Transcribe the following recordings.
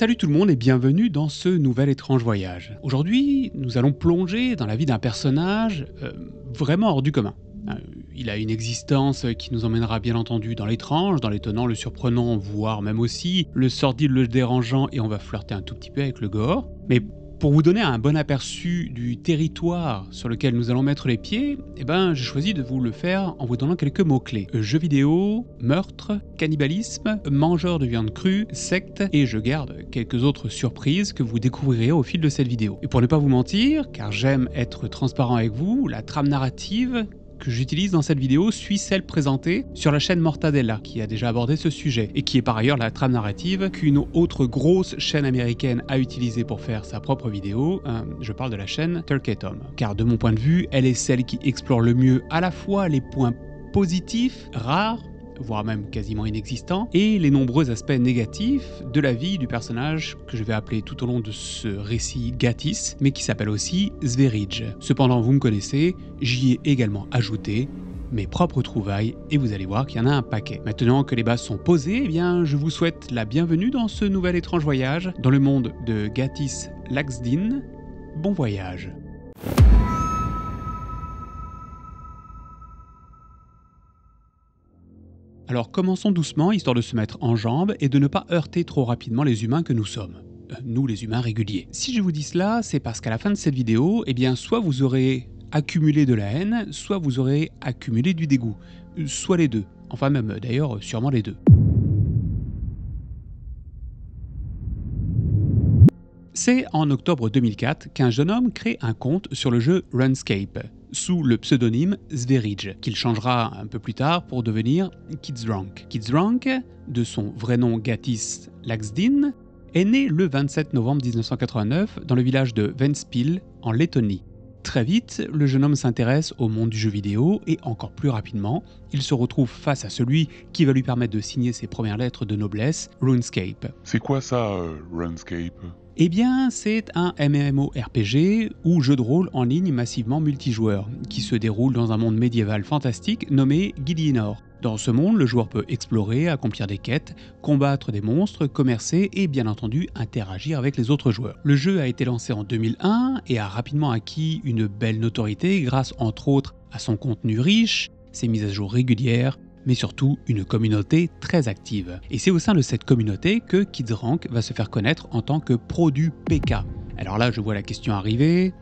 Salut tout le monde et bienvenue dans ce nouvel étrange voyage. Aujourd'hui, nous allons plonger dans la vie d'un personnage vraiment hors du commun. Il a une existence qui nous emmènera bien entendu dans l'étrange, dans l'étonnant, le surprenant, voire même aussi le sordide, le dérangeant, et on va flirter un tout petit peu avec le gore. Mais pour vous donner un bon aperçu du territoire sur lequel nous allons mettre les pieds, j'ai choisi de vous le faire en vous donnant quelques mots-clés. Jeux vidéo, meurtre, cannibalisme, mangeur de viande crue, secte, et je garde quelques autres surprises que vous découvrirez au fil de cette vidéo. Et pour ne pas vous mentir, car j'aime être transparent avec vous, la trame narrative que j'utilise dans cette vidéo suit celle présentée sur la chaîne Mortadella, qui a déjà abordé ce sujet, et qui est par ailleurs la trame narrative qu'une autre grosse chaîne américaine a utilisée pour faire sa propre vidéo. Je parle de la chaîne Turkey Tom. Car de mon point de vue, elle est celle qui explore le mieux à la fois les points positifs, rares, voire même quasiment inexistants, et les nombreux aspects négatifs de la vie du personnage que je vais appeler tout au long de ce récit Gatis, mais qui s'appelle aussi Sverige. Cependant, vous me connaissez, j'y ai également ajouté mes propres trouvailles, et vous allez voir qu'il y en a un paquet. Maintenant que les bases sont posées, je vous souhaite la bienvenue dans ce nouvel étrange voyage dans le monde de Gatis Laxdin. Bon voyage. Alors commençons doucement, histoire de se mettre en jambes et de ne pas heurter trop rapidement les humains que nous sommes. Nous les humains réguliers. Si je vous dis cela, c'est parce qu'à la fin de cette vidéo, soit vous aurez accumulé de la haine, soit vous aurez accumulé du dégoût. Soit les deux. Enfin même d'ailleurs sûrement les deux. C'est en octobre 2004 qu'un jeune homme crée un compte sur le jeu RuneScape, sous le pseudonyme Sverige, qu'il changera un peu plus tard pour devenir Kidsdrunk. Kidsdrunk, de son vrai nom Gatis Laxdin, est né le 27 novembre 1989 dans le village de Ventspils, en Lettonie. Très vite, le jeune homme s'intéresse au monde du jeu vidéo et encore plus rapidement, il se retrouve face à celui qui va lui permettre de signer ses premières lettres de noblesse, RuneScape. C'est quoi ça, RuneScape ? C'est un MMORPG ou jeu de rôle en ligne massivement multijoueur, qui se déroule dans un monde médiéval fantastique nommé Gilienor. Dans ce monde, le joueur peut explorer, accomplir des quêtes, combattre des monstres, commercer et bien entendu interagir avec les autres joueurs. Le jeu a été lancé en 2001 et a rapidement acquis une belle notoriété grâce entre autres à son contenu riche, ses mises à jour régulières, mais surtout une communauté très active. Et c'est au sein de cette communauté que Kidsdrunk va se faire connaître en tant que pro du PK. Alors là, je vois la question arriver.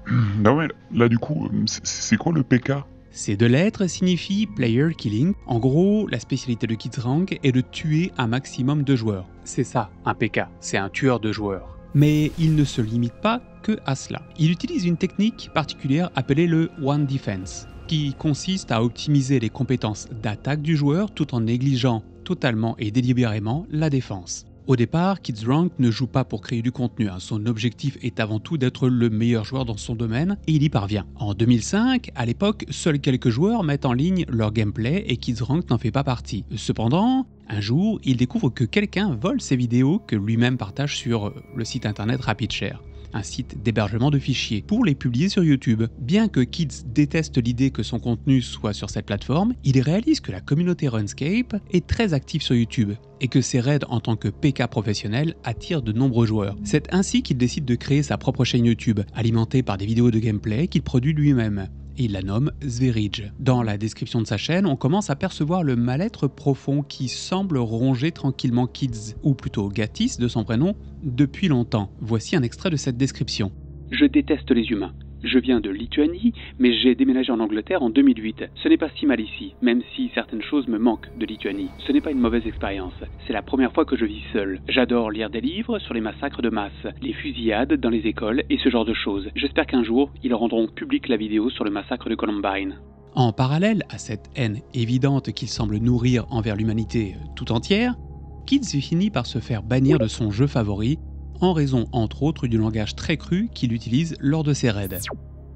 Non mais là du coup, c'est quoi le PK ? Ces deux lettres signifient Player Killing. En gros, la spécialité de Kidsdrunk est de tuer un maximum de joueurs. C'est ça, un PK, c'est un tueur de joueurs. Mais il ne se limite pas que à cela. Il utilise une technique particulière appelée le One Defense, qui consiste à optimiser les compétences d'attaque du joueur tout en négligeant totalement et délibérément la défense. Au départ, Kidsdrunk ne joue pas pour créer du contenu, son objectif est avant tout d'être le meilleur joueur dans son domaine et il y parvient. En 2005, à l'époque, seuls quelques joueurs mettent en ligne leur gameplay et Kidsdrunk n'en fait pas partie. Cependant, un jour, il découvre que quelqu'un vole ses vidéos que lui-même partage sur le site internet RapidShare, un site d'hébergement de fichiers, pour les publier sur YouTube. Bien que Kids déteste l'idée que son contenu soit sur cette plateforme, il réalise que la communauté RuneScape est très active sur YouTube et que ses raids en tant que PK professionnel attirent de nombreux joueurs. C'est ainsi qu'il décide de créer sa propre chaîne YouTube, alimentée par des vidéos de gameplay qu'il produit lui-même. Et il la nomme Sverige. Dans la description de sa chaîne, on commence à percevoir le mal-être profond qui semble ronger tranquillement Kids, ou plutôt Gatis de son prénom, depuis longtemps. Voici un extrait de cette description. Je déteste les humains. Je viens de Lituanie, mais j'ai déménagé en Angleterre en 2008. Ce n'est pas si mal ici, même si certaines choses me manquent de Lituanie. Ce n'est pas une mauvaise expérience. C'est la première fois que je vis seul. J'adore lire des livres sur les massacres de masse, les fusillades dans les écoles et ce genre de choses. J'espère qu'un jour, ils rendront publique la vidéo sur le massacre de Columbine. En parallèle à cette haine évidente qu'il semble nourrir envers l'humanité tout entière, Kids finit par se faire bannir de son jeu favori, en raison entre autres du langage très cru qu'il utilise lors de ses raids.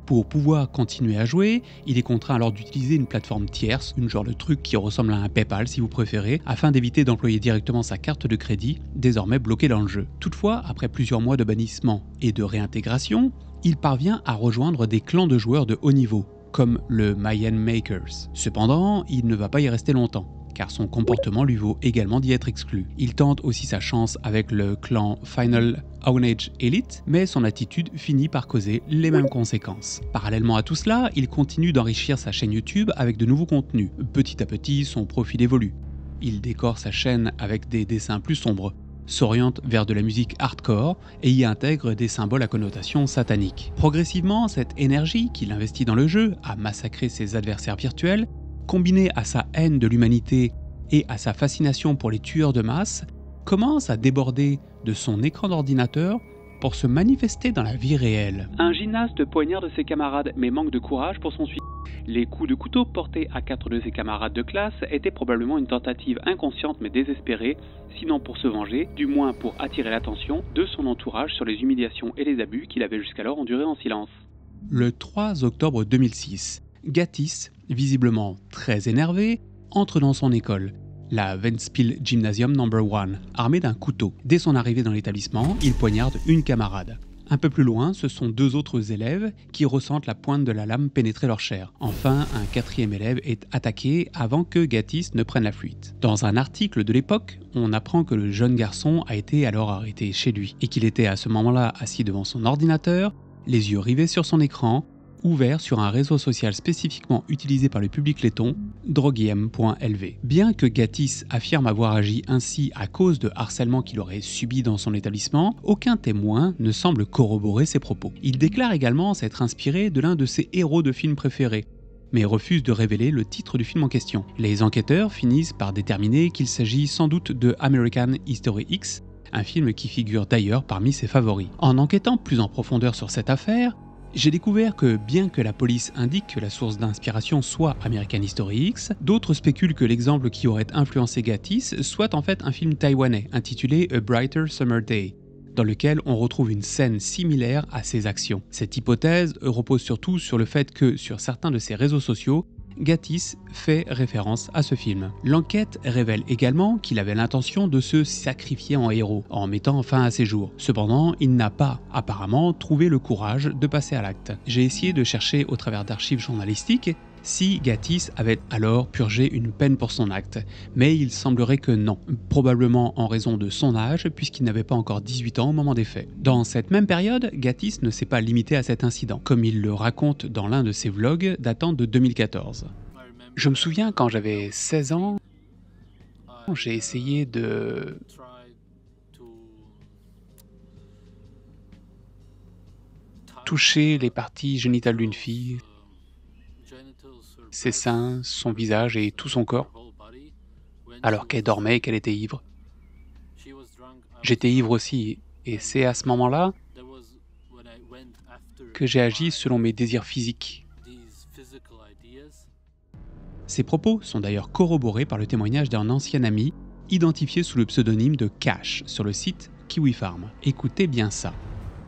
Pour pouvoir continuer à jouer, il est contraint alors d'utiliser une plateforme tierce, une genre de truc qui ressemble à un PayPal si vous préférez, afin d'éviter d'employer directement sa carte de crédit, désormais bloquée dans le jeu. Toutefois, après plusieurs mois de bannissement et de réintégration, il parvient à rejoindre des clans de joueurs de haut niveau, comme le Mayan Makers. Cependant, il ne va pas y rester longtemps. car son comportement lui vaut également d'y être exclu. Il tente aussi sa chance avec le clan Final Ownage Elite, mais son attitude finit par causer les mêmes conséquences. Parallèlement à tout cela, il continue d'enrichir sa chaîne YouTube avec de nouveaux contenus. Petit à petit, son profil évolue. Il décore sa chaîne avec des dessins plus sombres, s'oriente vers de la musique hardcore et y intègre des symboles à connotation satanique. Progressivement, cette énergie qu'il investit dans le jeu à massacrer ses adversaires virtuels, combinée à sa haine de l'humanité et à sa fascination pour les tueurs de masse, commence à déborder de son écran d'ordinateur pour se manifester dans la vie réelle. Un gymnaste poignarde ses camarades mais manque de courage pour son suicide. Les coups de couteau portés à 4 de ses camarades de classe étaient probablement une tentative inconsciente mais désespérée, sinon pour se venger, du moins pour attirer l'attention de son entourage sur les humiliations et les abus qu'il avait jusqu'alors endurés en silence. Le 3 octobre 2006, Gatiss, visiblement très énervé, entre dans son école, la Ventspils Gymnasium No. 1, armé d'un couteau. Dès son arrivée dans l'établissement, il poignarde une camarade. Un peu plus loin, ce sont 2 autres élèves qui ressentent la pointe de la lame pénétrer leur chair. Enfin, un 4e élève est attaqué avant que Gatiss ne prenne la fuite. Dans un article de l'époque, on apprend que le jeune garçon a été alors arrêté chez lui et qu'il était à ce moment-là assis devant son ordinateur, les yeux rivés sur son écran, ouvert sur un réseau social spécifiquement utilisé par le public letton, Drogiem.lv. Bien que Gatiss affirme avoir agi ainsi à cause de harcèlement qu'il aurait subi dans son établissement, aucun témoin ne semble corroborer ses propos. Il déclare également s'être inspiré de l'un de ses héros de film préférés, mais refuse de révéler le titre du film en question. Les enquêteurs finissent par déterminer qu'il s'agit sans doute de American History X, un film qui figure d'ailleurs parmi ses favoris. En enquêtant plus en profondeur sur cette affaire, j'ai découvert que bien que la police indique que la source d'inspiration soit American History X, d'autres spéculent que l'exemple qui aurait influencé Gatiss soit en fait un film taïwanais intitulé A Brighter Summer Day, dans lequel on retrouve une scène similaire à ses actions. Cette hypothèse repose surtout sur le fait que sur certains de ses réseaux sociaux, Gatiss fait référence à ce film. L'enquête révèle également qu'il avait l'intention de se sacrifier en héros, en mettant fin à ses jours. Cependant, il n'a pas, apparemment, trouvé le courage de passer à l'acte. J'ai essayé de chercher au travers d'archives journalistiques si Gatiss avait alors purgé une peine pour son acte, mais il semblerait que non, probablement en raison de son âge puisqu'il n'avait pas encore 18 ans au moment des faits. Dans cette même période, Gatiss ne s'est pas limité à cet incident, comme il le raconte dans l'un de ses vlogs datant de 2014. Je me souviens quand j'avais 16 ans, j'ai essayé de toucher les parties génitales d'une fille, ses seins, son visage et tout son corps, alors qu'elle dormait et qu'elle était ivre. J'étais ivre aussi, et c'est à ce moment-là que j'ai agi selon mes désirs physiques. Ces propos sont d'ailleurs corroborés par le témoignage d'un ancien ami, identifié sous le pseudonyme de Cash sur le site Kiwi Farm. Écoutez bien ça.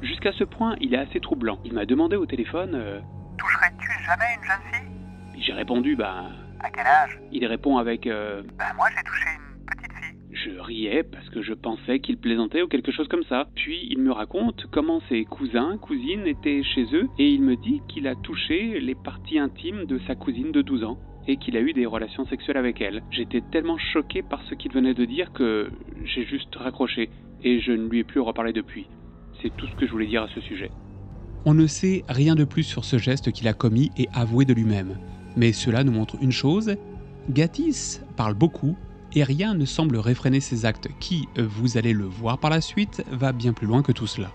Jusqu'à ce point, il est assez troublant. Il m'a demandé au téléphone Toucherais-tu jamais une jeune fille? J'ai répondu, À quel âge? Il répond avec Moi j'ai touché une petite fille. Je riais parce que je pensais qu'il plaisantait ou quelque chose comme ça. Puis il me raconte comment ses cousins, cousines étaient chez eux et il me dit qu'il a touché les parties intimes de sa cousine de 12 ans et qu'il a eu des relations sexuelles avec elle. J'étais tellement choqué par ce qu'il venait de dire que j'ai juste raccroché et je ne lui ai plus reparlé depuis. C'est tout ce que je voulais dire à ce sujet. On ne sait rien de plus sur ce geste qu'il a commis et avoué de lui-même. Mais cela nous montre une chose, Gatiss parle beaucoup et rien ne semble réfréner ses actes qui, vous allez le voir par la suite, va bien plus loin que tout cela.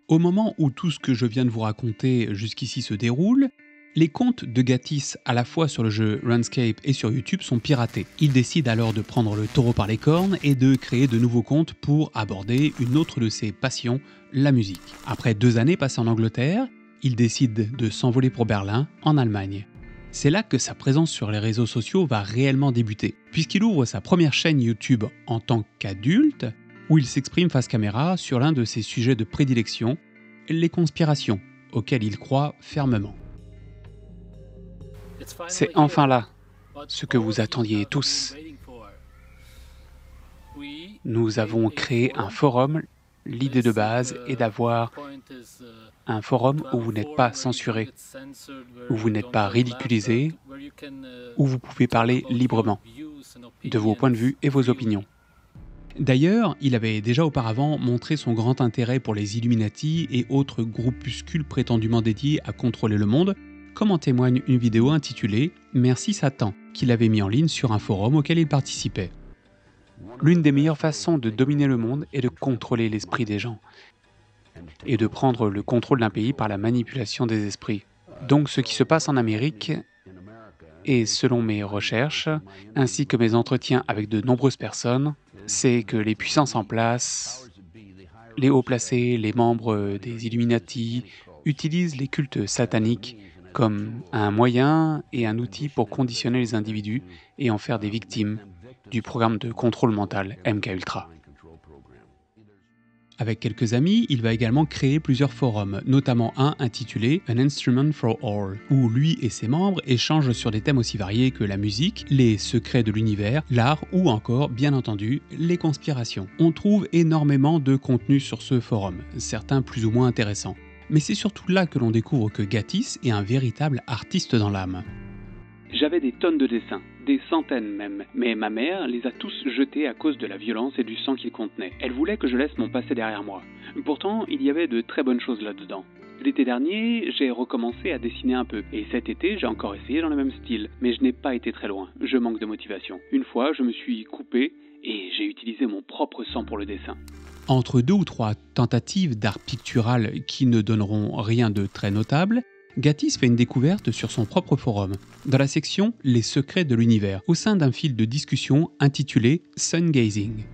Au moment où tout ce que je viens de vous raconter jusqu'ici se déroule, les comptes de Gatiss à la fois sur le jeu RuneScape et sur YouTube sont piratés. Il décide alors de prendre le taureau par les cornes et de créer de nouveaux comptes pour aborder une autre de ses passions, la musique. Après 2 années passées en Angleterre, il décide de s'envoler pour Berlin, en Allemagne. C'est là que sa présence sur les réseaux sociaux va réellement débuter, puisqu'il ouvre sa première chaîne YouTube en tant qu'adulte, où il s'exprime face caméra sur l'un de ses sujets de prédilection, les conspirations, auxquelles il croit fermement. C'est enfin là, ce que vous attendiez tous. Nous avons créé un forum, L'idée de base est d'avoir un forum où vous n'êtes pas censuré, où vous n'êtes pas ridiculisé, où vous pouvez parler librement de vos points de vue et vos opinions. D'ailleurs, il avait déjà auparavant montré son grand intérêt pour les Illuminati et autres groupuscules prétendument dédiés à contrôler le monde, comme en témoigne une vidéo intitulée « Merci Satan » qu'il avait mis en ligne sur un forum auquel il participait. L'une des meilleures façons de dominer le monde est de contrôler l'esprit des gens et de prendre le contrôle d'un pays par la manipulation des esprits. Donc ce qui se passe en Amérique, et selon mes recherches, ainsi que mes entretiens avec de nombreuses personnes, c'est que les puissances en place, les hauts placés, les membres des Illuminati, utilisent les cultes sataniques comme un moyen et un outil pour conditionner les individus et en faire des victimes du programme de contrôle mental MKUltra. Avec quelques amis, il va également créer plusieurs forums, notamment un intitulé An Instrument for All, où lui et ses membres échangent sur des thèmes aussi variés que la musique, les secrets de l'univers, l'art ou encore, bien entendu, les conspirations. On trouve énormément de contenu sur ce forum, certains plus ou moins intéressants. Mais c'est surtout là que l'on découvre que Gatiss est un véritable artiste dans l'âme. J'avais des tonnes de dessins, des centaines même, mais ma mère les a tous jetés à cause de la violence et du sang qu'ils contenaient. Elle voulait que je laisse mon passé derrière moi. Pourtant, il y avait de très bonnes choses là-dedans. L'été dernier, j'ai recommencé à dessiner un peu, et cet été, j'ai encore essayé dans le même style, mais je n'ai pas été très loin, je manque de motivation. Une fois, je me suis coupé, et j'ai utilisé mon propre sang pour le dessin. Entre 2 ou 3 tentatives d'art pictural qui ne donneront rien de très notable, Gatiss fait une découverte sur son propre forum, dans la section « Les secrets de l'univers », au sein d'un fil de discussion intitulé « Sun Gazing ».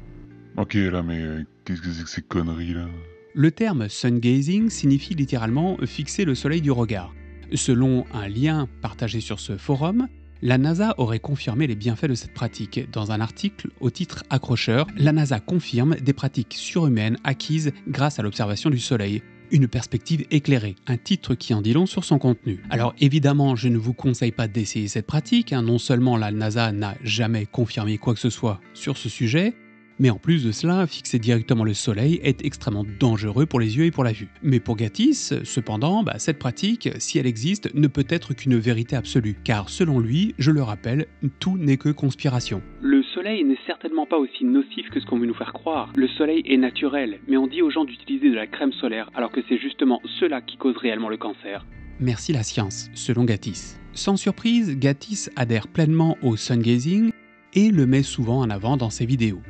Ok, là, mais qu'est-ce que c'est que ces conneries, là? Le terme « sun gazing » signifie littéralement « fixer le soleil du regard ». Selon un lien partagé sur ce forum, la NASA aurait confirmé les bienfaits de cette pratique. Dans un article au titre accrocheur, la NASA confirme des pratiques surhumaines acquises grâce à l'observation du soleil. Une perspective éclairée, un titre qui en dit long sur son contenu. Alors évidemment, je ne vous conseille pas d'essayer cette pratique, non seulement la NASA n'a jamais confirmé quoi que ce soit sur ce sujet, mais en plus de cela, fixer directement le soleil est extrêmement dangereux pour les yeux et pour la vue. Mais pour Gatiss, cependant, cette pratique, si elle existe, ne peut être qu'une vérité absolue, car selon lui, je le rappelle, tout n'est que conspiration. Le soleil n'est certainement pas aussi nocif que ce qu'on veut nous faire croire. Le soleil est naturel, mais on dit aux gens d'utiliser de la crème solaire, alors que c'est justement cela qui cause réellement le cancer. Merci la science, selon Gatiss. Sans surprise, Gatiss adhère pleinement au sun gazing et le met souvent en avant dans ses vidéos.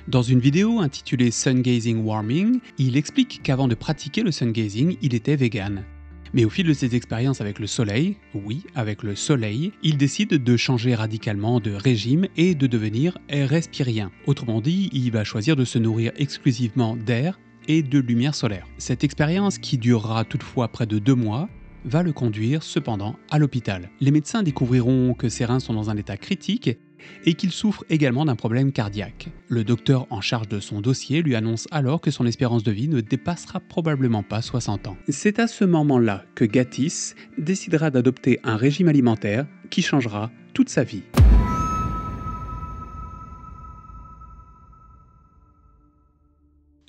Dans une vidéo intitulée Sun Gazing Warming, il explique qu'avant de pratiquer le sun gazing, il était vegan. Mais au fil de ses expériences avec le soleil, oui, avec le soleil, il décide de changer radicalement de régime et de devenir respirien. Autrement dit, il va choisir de se nourrir exclusivement d'air et de lumière solaire. Cette expérience, qui durera toutefois près de 2 mois, va le conduire cependant à l'hôpital. Les médecins découvriront que ses reins sont dans un état critique et qu'il souffre également d'un problème cardiaque. Le docteur en charge de son dossier lui annonce alors que son espérance de vie ne dépassera probablement pas 60 ans. C'est à ce moment-là que Gatiss décidera d'adopter un régime alimentaire qui changera toute sa vie.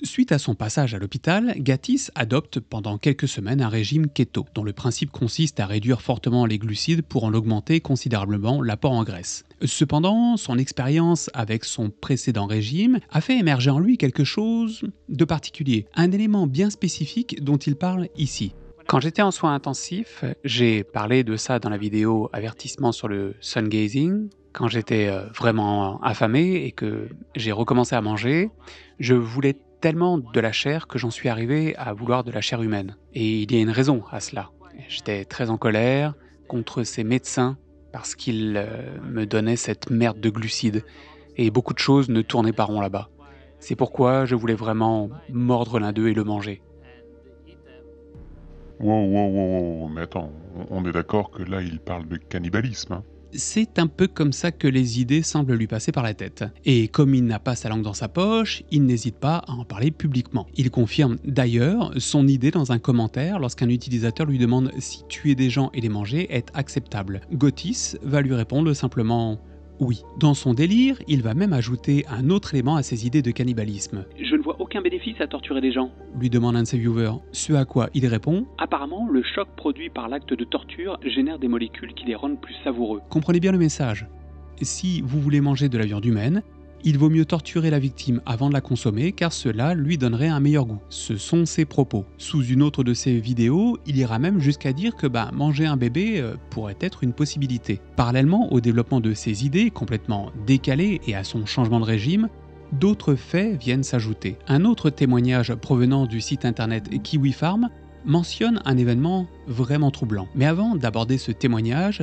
Suite à son passage à l'hôpital, Gatiss adopte pendant quelques semaines un régime keto, dont le principe consiste à réduire fortement les glucides pour en augmenter considérablement l'apport en graisse. Cependant, son expérience avec son précédent régime a fait émerger en lui quelque chose de particulier, un élément bien spécifique dont il parle ici. Quand j'étais en soins intensifs, j'ai parlé de ça dans la vidéo avertissement sur le sun gazing. Quand j'étais vraiment affamé et que j'ai recommencé à manger, je voulais tellement de la chair que j'en suis arrivé à vouloir de la chair humaine. Et il y a une raison à cela. J'étais très en colère contre ces médecins parce qu'ils me donnaient cette merde de glucides. Et beaucoup de choses ne tournaient pas rond là-bas. C'est pourquoi je voulais vraiment mordre l'un d'eux et le manger. Wow, mais attends, on est d'accord que là il parle de cannibalisme, hein? C'est un peu comme ça que les idées semblent lui passer par la tête. Et comme il n'a pas sa langue dans sa poche, il n'hésite pas à en parler publiquement. Il confirme d'ailleurs son idée dans un commentaire lorsqu'un utilisateur lui demande si tuer des gens et les manger est acceptable. Gatiss va lui répondre simplement oui. Dans son délire, il va même ajouter un autre élément à ses idées de cannibalisme. Je ne vois aucun aucun bénéfice à torturer des gens, lui demande un de ses viewers, ce à quoi il répond « Apparemment, le choc produit par l'acte de torture génère des molécules qui les rendent plus savoureux. » Comprenez bien le message. Si vous voulez manger de la viande humaine, il vaut mieux torturer la victime avant de la consommer car cela lui donnerait un meilleur goût. Ce sont ses propos. Sous une autre de ses vidéos, il ira même jusqu'à dire que manger un bébé pourrait être une possibilité. Parallèlement au développement de ses idées complètement décalées et à son changement de régime, d'autres faits viennent s'ajouter. Un autre témoignage provenant du site internet Kiwi Farm mentionne un événement vraiment troublant. Mais avant d'aborder ce témoignage,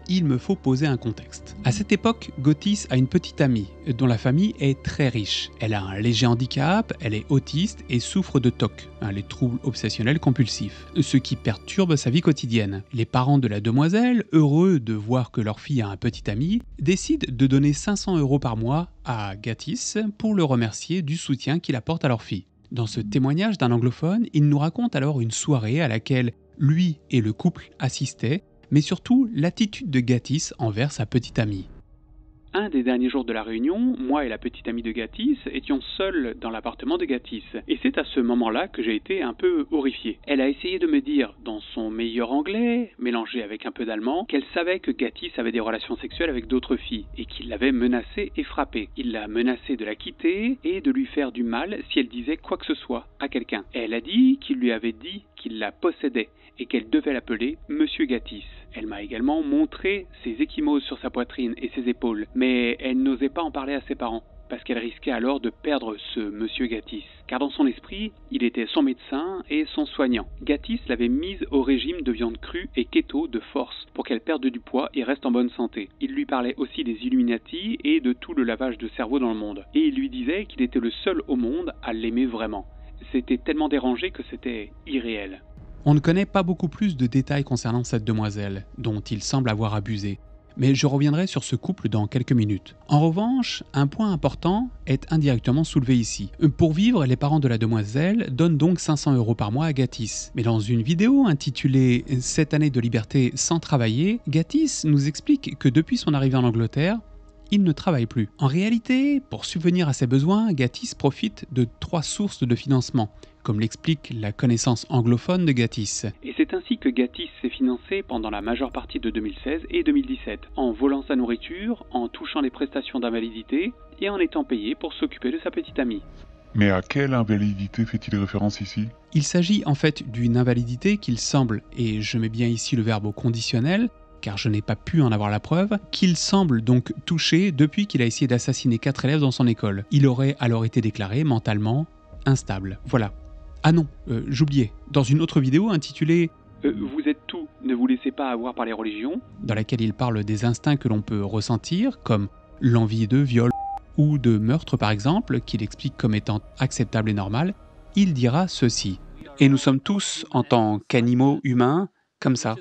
il me faut poser un contexte. À cette époque, Gottis a une petite amie dont la famille est très riche. Elle a un léger handicap, elle est autiste et souffre de TOC, les troubles obsessionnels compulsifs, ce qui perturbe sa vie quotidienne. Les parents de la demoiselle, heureux de voir que leur fille a un petit ami, décident de donner 500 € par mois à Gottis pour le remercier du soutien qu'il apporte à leur fille. Dans ce témoignage d'un anglophone, il nous raconte alors une soirée à laquelle lui et le couple assistaient, mais surtout l'attitude de Gottis envers sa petite amie. Un des derniers jours de la réunion, moi et la petite amie de Gottis étions seuls dans l'appartement de Gottis. Et c'est à ce moment-là que j'ai été un peu horrifié. Elle a essayé de me dire, dans son meilleur anglais, mélangé avec un peu d'allemand, qu'elle savait que Gottis avait des relations sexuelles avec d'autres filles et qu'il l'avait menacée et frappée. Il l'a menacée de la quitter et de lui faire du mal si elle disait quoi que ce soit à quelqu'un. Elle a dit qu'il lui avait dit qu'il la possédait et qu'elle devait l'appeler Monsieur Gottis. Elle m'a également montré ses ecchymoses sur sa poitrine et ses épaules, mais elle n'osait pas en parler à ses parents, parce qu'elle risquait alors de perdre ce Monsieur Gottis, car dans son esprit, il était son médecin et son soignant. Gottis l'avait mise au régime de viande crue et keto de force, pour qu'elle perde du poids et reste en bonne santé. Il lui parlait aussi des Illuminati et de tout le lavage de cerveau dans le monde, et il lui disait qu'il était le seul au monde à l'aimer vraiment. C'était tellement dérangé que c'était irréel. On ne connaît pas beaucoup plus de détails concernant cette demoiselle, dont il semble avoir abusé, mais je reviendrai sur ce couple dans quelques minutes. En revanche, un point important est indirectement soulevé ici. Pour vivre, les parents de la demoiselle donnent donc 500 € par mois à Gottis. Mais dans une vidéo intitulée « 7 années de liberté sans travailler », Gottis nous explique que depuis son arrivée en Angleterre, il ne travaille plus. En réalité, pour subvenir à ses besoins, Gottis profite de 3 sources de financement, comme l'explique la connaissance anglophone de Gottis. Et c'est ainsi que Gottis s'est financé pendant la majeure partie de 2016 et 2017, en volant sa nourriture, en touchant les prestations d'invalidité et en étant payé pour s'occuper de sa petite amie. Mais à quelle invalidité fait-il référence ici? Il s'agit en fait d'une invalidité qu'il semble, et je mets bien ici le verbe au conditionnel, car je n'ai pas pu en avoir la preuve, qu'il semble donc touché depuis qu'il a essayé d'assassiner 4 élèves dans son école. Il aurait alors été déclaré mentalement instable. Voilà. Ah non, j'oubliais. Dans une autre vidéo intitulée « Vous êtes tout, ne vous laissez pas avoir par les religions », dans laquelle il parle des instincts que l'on peut ressentir, comme l'envie de viol ou de meurtre par exemple, qu'il explique comme étant acceptable et normal, il dira ceci. « Et nous sommes tous, en tant qu'animaux humains, comme ça.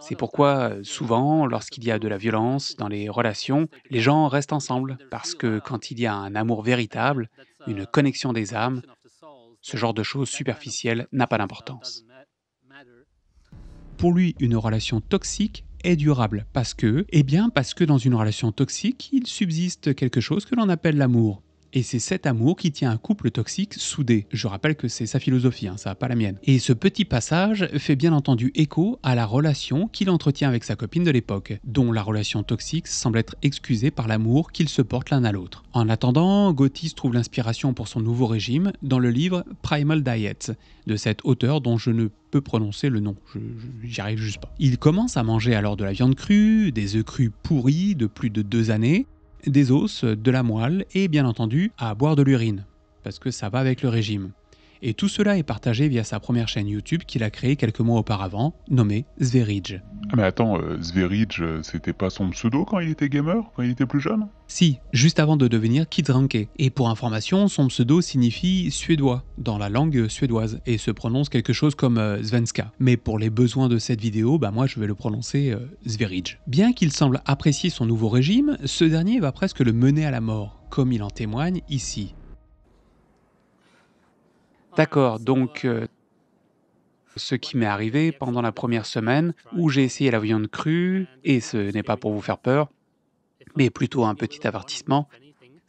C'est pourquoi, souvent, lorsqu'il y a de la violence dans les relations, les gens restent ensemble, parce que quand il y a un amour véritable, une connexion des âmes, ce genre de choses superficielles n'a pas d'importance. » Pour lui, une relation toxique est durable, parce que dans une relation toxique, il subsiste quelque chose que l'on appelle l'amour. Et c'est cet amour qui tient un couple toxique soudé. Je rappelle que c'est sa philosophie, ça pas la mienne. Et ce petit passage fait bien entendu écho à la relation qu'il entretient avec sa copine de l'époque, dont la relation toxique semble être excusée par l'amour qu'ils se portent l'un à l'autre. En attendant, Gottis trouve l'inspiration pour son nouveau régime dans le livre Primal Diet, de cet auteur dont je ne peux prononcer le nom, j'y arrive juste pas. Il commence à manger alors de la viande crue, des œufs crus pourris de plus de 2 années, des os, de la moelle et bien entendu à boire de l'urine, parce que ça va avec le régime. Et tout cela est partagé via sa première chaîne YouTube qu'il a créée quelques mois auparavant, nommée Zverij. Ah mais attends, Zverij, c'était pas son pseudo quand il était gamer, quand il était plus jeune? Si, juste avant de devenir Kidsranke. Et pour information, son pseudo signifie suédois dans la langue suédoise et se prononce quelque chose comme Svenska. Mais pour les besoins de cette vidéo, moi je vais le prononcer Zverij. Bien qu'il semble apprécier son nouveau régime, ce dernier va presque le mener à la mort, comme il en témoigne ici. D'accord, donc ce qui m'est arrivé pendant la première semaine où j'ai essayé la viande crue, et ce n'est pas pour vous faire peur, mais plutôt un petit avertissement,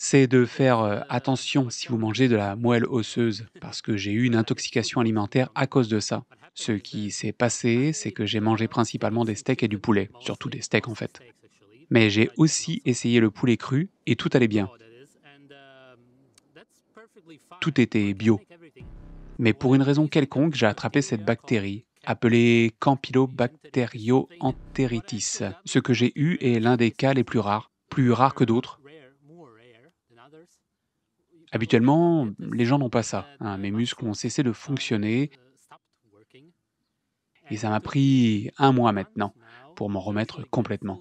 c'est de faire attention si vous mangez de la moelle osseuse, parce que j'ai eu une intoxication alimentaire à cause de ça. Ce qui s'est passé, c'est que j'ai mangé principalement des steaks et du poulet, surtout des steaks en fait. Mais j'ai aussi essayé le poulet cru et tout allait bien. Tout était bio. Mais pour une raison quelconque, j'ai attrapé cette bactérie, appelée Campylobacterioenteritis. Ce que j'ai eu est l'un des cas les plus rares que d'autres. Habituellement, les gens n'ont pas ça, hein. Mes muscles ont cessé de fonctionner et ça m'a pris 1 mois maintenant pour m'en remettre complètement.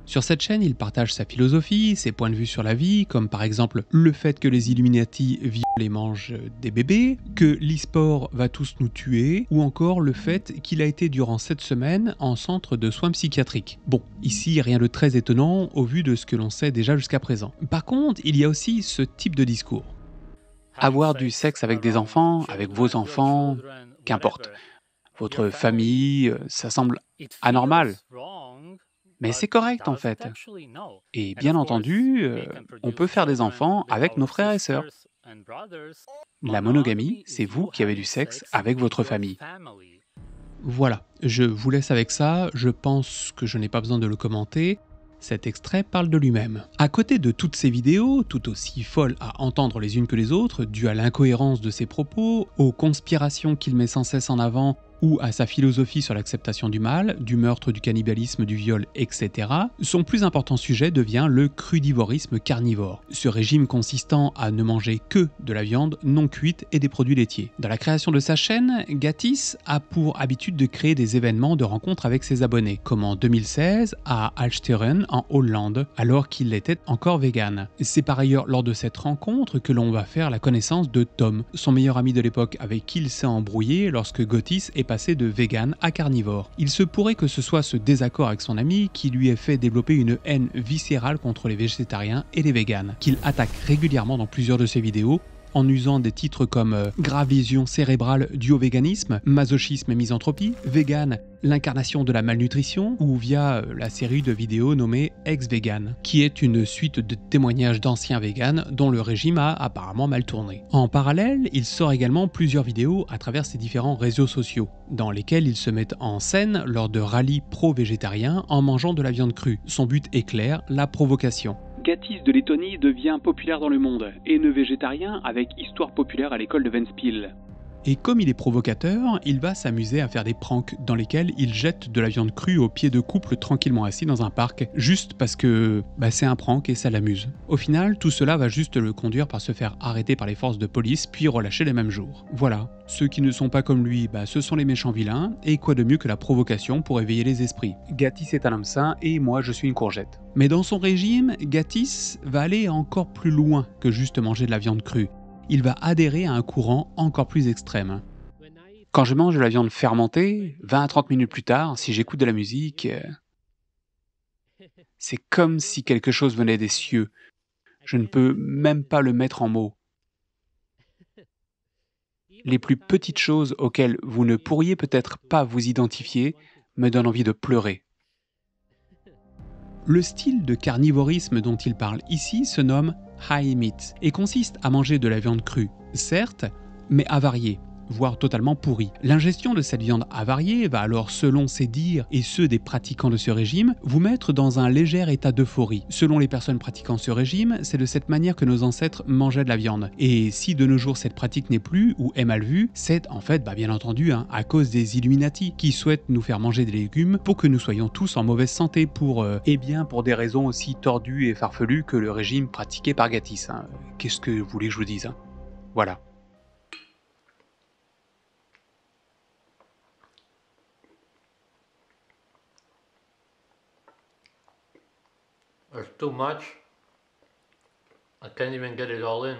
Sur cette chaîne, il partage sa philosophie, ses points de vue sur la vie, comme par exemple le fait que les Illuminati violent et mangent des bébés, que l'e-sport va tous nous tuer, ou encore le fait qu'il a été durant 7 semaines en centre de soins psychiatriques. Bon, ici rien de très étonnant au vu de ce que l'on sait déjà jusqu'à présent. Par contre, il y a aussi ce type de discours. Avoir du sexe avec des enfants, avec vos enfants, qu'importe. Votre famille, ça semble anormal, mais c'est correct en fait. Et bien entendu, on peut faire des enfants avec nos frères et sœurs. La monogamie, c'est vous qui avez du sexe avec votre famille. Voilà, je vous laisse avec ça, je pense que je n'ai pas besoin de le commenter. Cet extrait parle de lui-même. À côté de toutes ces vidéos, tout aussi folles à entendre les unes que les autres, dues à l'incohérence de ses propos, aux conspirations qu'il met sans cesse en avant, ou à sa philosophie sur l'acceptation du mal, du meurtre, du cannibalisme, du viol, etc., son plus important sujet devient le crudivorisme carnivore. Ce régime consistant à ne manger que de la viande non cuite et des produits laitiers. Dans la création de sa chaîne, Gatiss a pour habitude de créer des événements de rencontres avec ses abonnés, comme en 2016 à Alsteren en Hollande, alors qu'il était encore vegan. C'est par ailleurs lors de cette rencontre que l'on va faire la connaissance de Tom, son meilleur ami de l'époque avec qui il s'est embrouillé lorsque Gatiss est passé de vegan à carnivore. Il se pourrait que ce soit ce désaccord avec son ami qui lui ait fait développer une haine viscérale contre les végétariens et les véganes, qu'il attaque régulièrement dans plusieurs de ses vidéos, en usant des titres comme Grave vision cérébrale due au véganisme, Masochisme et misanthropie, Vegan, l'incarnation de la malnutrition, ou via la série de vidéos nommée Ex-Vegan, qui est une suite de témoignages d'anciens véganes dont le régime a apparemment mal tourné. En parallèle, il sort également plusieurs vidéos à travers ses différents réseaux sociaux, dans lesquels il se met en scène lors de rallyes pro-végétariens en mangeant de la viande crue. Son but est clair, la provocation. Gatiss de Lettonie devient populaire dans le monde, haineux végétarien avec histoire populaire à l'école de Ventspils. Et comme il est provocateur, il va s'amuser à faire des pranks dans lesquels il jette de la viande crue aux pieds de couples tranquillement assis dans un parc, juste parce que c'est un prank et ça l'amuse. Au final, tout cela va juste le conduire par se faire arrêter par les forces de police puis relâcher les mêmes jours. Voilà, ceux qui ne sont pas comme lui, ce sont les méchants vilains, et quoi de mieux que la provocation pour éveiller les esprits. Gatiss est un homme sain et moi je suis une courgette. Mais dans son régime, Gatiss va aller encore plus loin que juste manger de la viande crue. Il va adhérer à un courant encore plus extrême. Quand je mange de la viande fermentée, 20 à 30 minutes plus tard, si j'écoute de la musique, c'est comme si quelque chose venait des cieux. Je ne peux même pas le mettre en mots. Les plus petites choses auxquelles vous ne pourriez peut-être pas vous identifier me donnent envie de pleurer. Le style de carnivorisme dont il parle ici se nomme high meat et consiste à manger de la viande crue, certes, mais avariée, voire totalement pourrie. L'ingestion de cette viande avariée va alors, selon ses dires et ceux des pratiquants de ce régime, vous mettre dans un léger état d'euphorie. Selon les personnes pratiquant ce régime, c'est de cette manière que nos ancêtres mangeaient de la viande. Et si de nos jours cette pratique n'est plus ou est mal vue, c'est en fait, bien entendu, à cause des Illuminati qui souhaitent nous faire manger des légumes pour que nous soyons tous en mauvaise santé pour des raisons aussi tordues et farfelues que le régime pratiqué par Gatiss. Qu'est-ce que vous voulez que je vous dise? Voilà. There's too much. I can't even get it all in.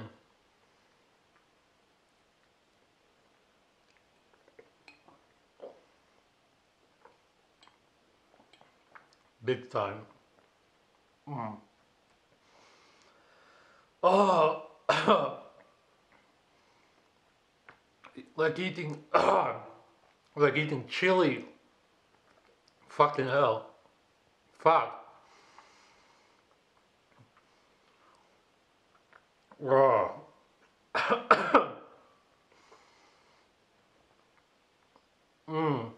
Big time. Oh, like eating, like eating chili. Fucking hell. Fuck. Oh. Hmm.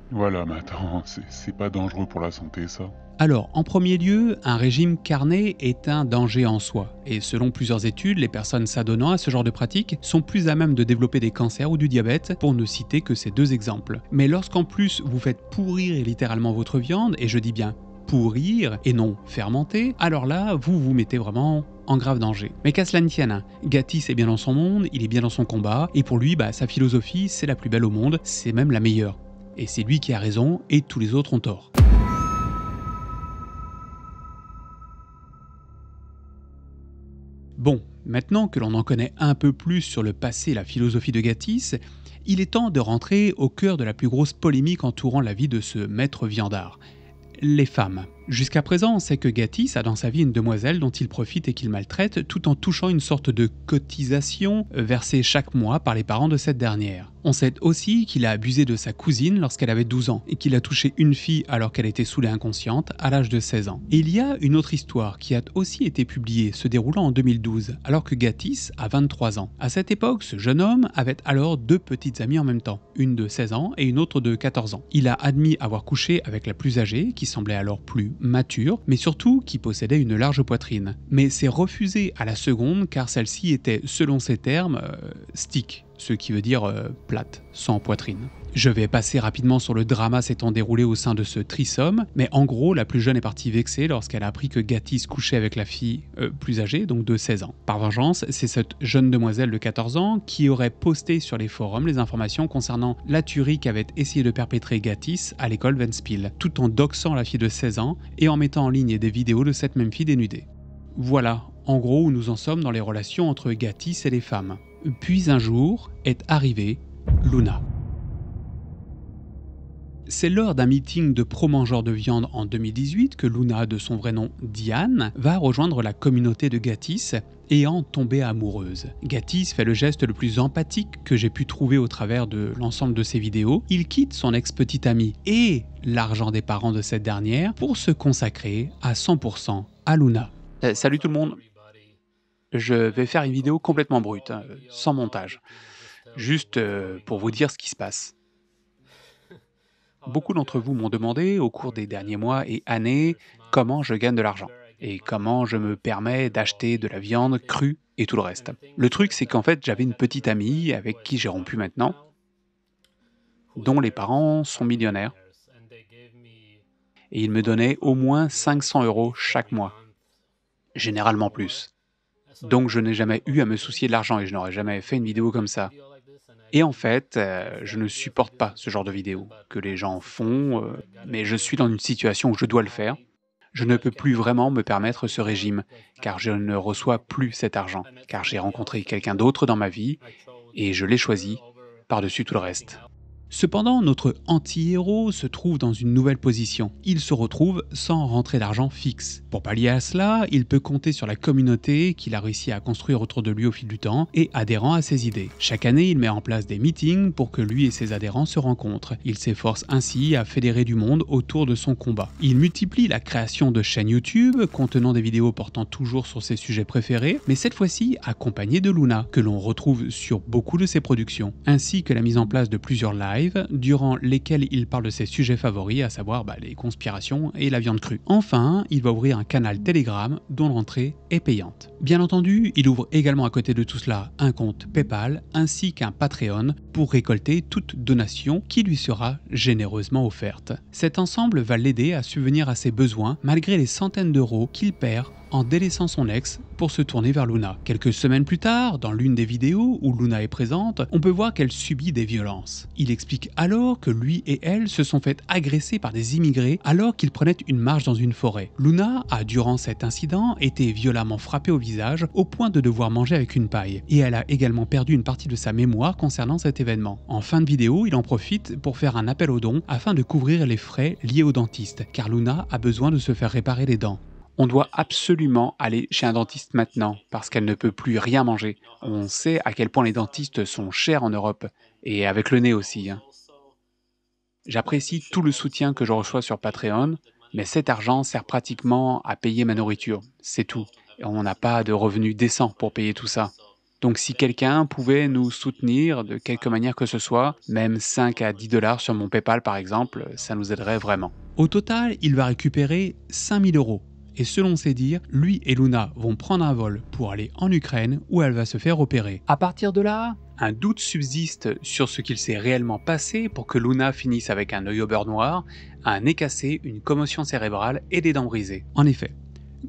Voilà, mais attends, c'est pas dangereux pour la santé, ça. Alors, en premier lieu, un régime carné est un danger en soi. Et selon plusieurs études, les personnes s'adonnant à ce genre de pratique sont plus à même de développer des cancers ou du diabète, pour ne citer que ces deux exemples. Mais lorsqu'en plus vous faites pourrir littéralement votre viande, et je dis bien pourrir et non fermenter, alors là, vous vous mettez vraiment en grave danger. Mais qu'à cela ne tienne, hein, Gatiss est bien dans son monde, il est bien dans son combat, et pour lui, sa philosophie, c'est la plus belle au monde, c'est même la meilleure. Et c'est lui qui a raison, et tous les autres ont tort. Bon, maintenant que l'on en connaît un peu plus sur le passé et la philosophie de Gatiss, il est temps de rentrer au cœur de la plus grosse polémique entourant la vie de ce maître viandard. Les femmes. Jusqu'à présent, on sait que Gatiss a dans sa vie une demoiselle dont il profite et qu'il maltraite tout en touchant une sorte de cotisation versée chaque mois par les parents de cette dernière. On sait aussi qu'il a abusé de sa cousine lorsqu'elle avait 12 ans et qu'il a touché une fille alors qu'elle était saoulée inconsciente à l'âge de 16 ans. Et il y a une autre histoire qui a aussi été publiée, se déroulant en 2012, alors que Gatiss a 23 ans. À cette époque, ce jeune homme avait alors deux petites amies en même temps, une de 16 ans et une autre de 14 ans. Il a admis avoir couché avec la plus âgée, qui semblait alors plus mature, mais surtout qui possédait une large poitrine. Mais s'est refusé à la seconde car celle-ci était, selon ses termes, stick, ce qui veut dire plate, sans poitrine. Je vais passer rapidement sur le drama s'étant déroulé au sein de ce threesome, mais en gros, la plus jeune est partie vexée lorsqu'elle a appris que Gatiss couchait avec la fille plus âgée, donc de 16 ans. Par vengeance, c'est cette jeune demoiselle de 14 ans qui aurait posté sur les forums les informations concernant la tuerie qu'avait essayé de perpétrer Gatiss à l'école Ventspils, tout en doxant la fille de 16 ans et en mettant en ligne des vidéos de cette même fille dénudée. Voilà, en gros, où nous en sommes dans les relations entre Gatiss et les femmes. Puis un jour est arrivée Luna. C'est lors d'un meeting de pro-mangeurs de viande en 2018 que Luna, de son vrai nom Diane, va rejoindre la communauté de Gatiss et en tomber amoureuse. Gatiss fait le geste le plus empathique que j'ai pu trouver au travers de l'ensemble de ses vidéos. Il quitte son ex-petite amie et l'argent des parents de cette dernière pour se consacrer à 100% à Luna. Salut tout le monde. Je vais faire une vidéo complètement brute, sans montage. Juste pour vous dire ce qui se passe. Beaucoup d'entre vous m'ont demandé au cours des derniers mois et années comment je gagne de l'argent et comment je me permets d'acheter de la viande crue et tout le reste. Le truc, c'est qu'en fait, j'avais une petite amie avec qui j'ai rompu maintenant, dont les parents sont millionnaires, et ils me donnaient au moins 500 € chaque mois, généralement plus. Donc je n'ai jamais eu à me soucier de l'argent et je n'aurais jamais fait une vidéo comme ça. Et en fait, je ne supporte pas ce genre de vidéos que les gens font, mais je suis dans une situation où je dois le faire. Je ne peux plus vraiment me permettre ce régime, car je ne reçois plus cet argent, car j'ai rencontré quelqu'un d'autre dans ma vie et je l'ai choisi par-dessus tout le reste. Cependant, notre anti-héros se trouve dans une nouvelle position. Il se retrouve sans rentrée d'argent fixe. Pour pallier à cela, il peut compter sur la communauté qu'il a réussi à construire autour de lui au fil du temps et adhérant à ses idées. Chaque année, il met en place des meetings pour que lui et ses adhérents se rencontrent. Il s'efforce ainsi à fédérer du monde autour de son combat. Il multiplie la création de chaînes YouTube contenant des vidéos portant toujours sur ses sujets préférés, mais cette fois-ci accompagné de Luna, que l'on retrouve sur beaucoup de ses productions, ainsi que la mise en place de plusieurs lives durant lesquels il parle de ses sujets favoris, à savoir les conspirations et la viande crue. Enfin, il va ouvrir un canal Telegram dont l'entrée est payante. Bien entendu, il ouvre également à côté de tout cela un compte PayPal ainsi qu'un Patreon pour récolter toute donation qui lui sera généreusement offerte. Cet ensemble va l'aider à subvenir à ses besoins malgré les centaines d'euros qu'il perd en délaissant son ex pour se tourner vers Luna. Quelques semaines plus tard, dans l'une des vidéos où Luna est présente, on peut voir qu'elle subit des violences. Il explique alors que lui et elle se sont fait agresser par des immigrés alors qu'ils prenaient une marche dans une forêt. Luna a, durant cet incident, été violemment frappée au visage au point de devoir manger avec une paille. Et elle a également perdu une partie de sa mémoire concernant cet événement. En fin de vidéo, il en profite pour faire un appel aux dons afin de couvrir les frais liés au dentiste, car Luna a besoin de se faire réparer les dents. On doit absolument aller chez un dentiste maintenant, parce qu'elle ne peut plus rien manger. On sait à quel point les dentistes sont chers en Europe, et avec le nez aussi. J'apprécie tout le soutien que je reçois sur Patreon, mais cet argent sert pratiquement à payer ma nourriture, c'est tout. Et on n'a pas de revenus décents pour payer tout ça. Donc si quelqu'un pouvait nous soutenir de quelque manière que ce soit, même 5 à 10 dollars sur mon PayPal par exemple, ça nous aiderait vraiment. Au total, il va récupérer 5000 euros. Et selon ses dires, lui et Luna vont prendre un vol pour aller en Ukraine où elle va se faire opérer. À partir de là, un doute subsiste sur ce qu'il s'est réellement passé pour que Luna finisse avec un œil au beurre noir, un nez cassé, une commotion cérébrale et des dents brisées. En effet,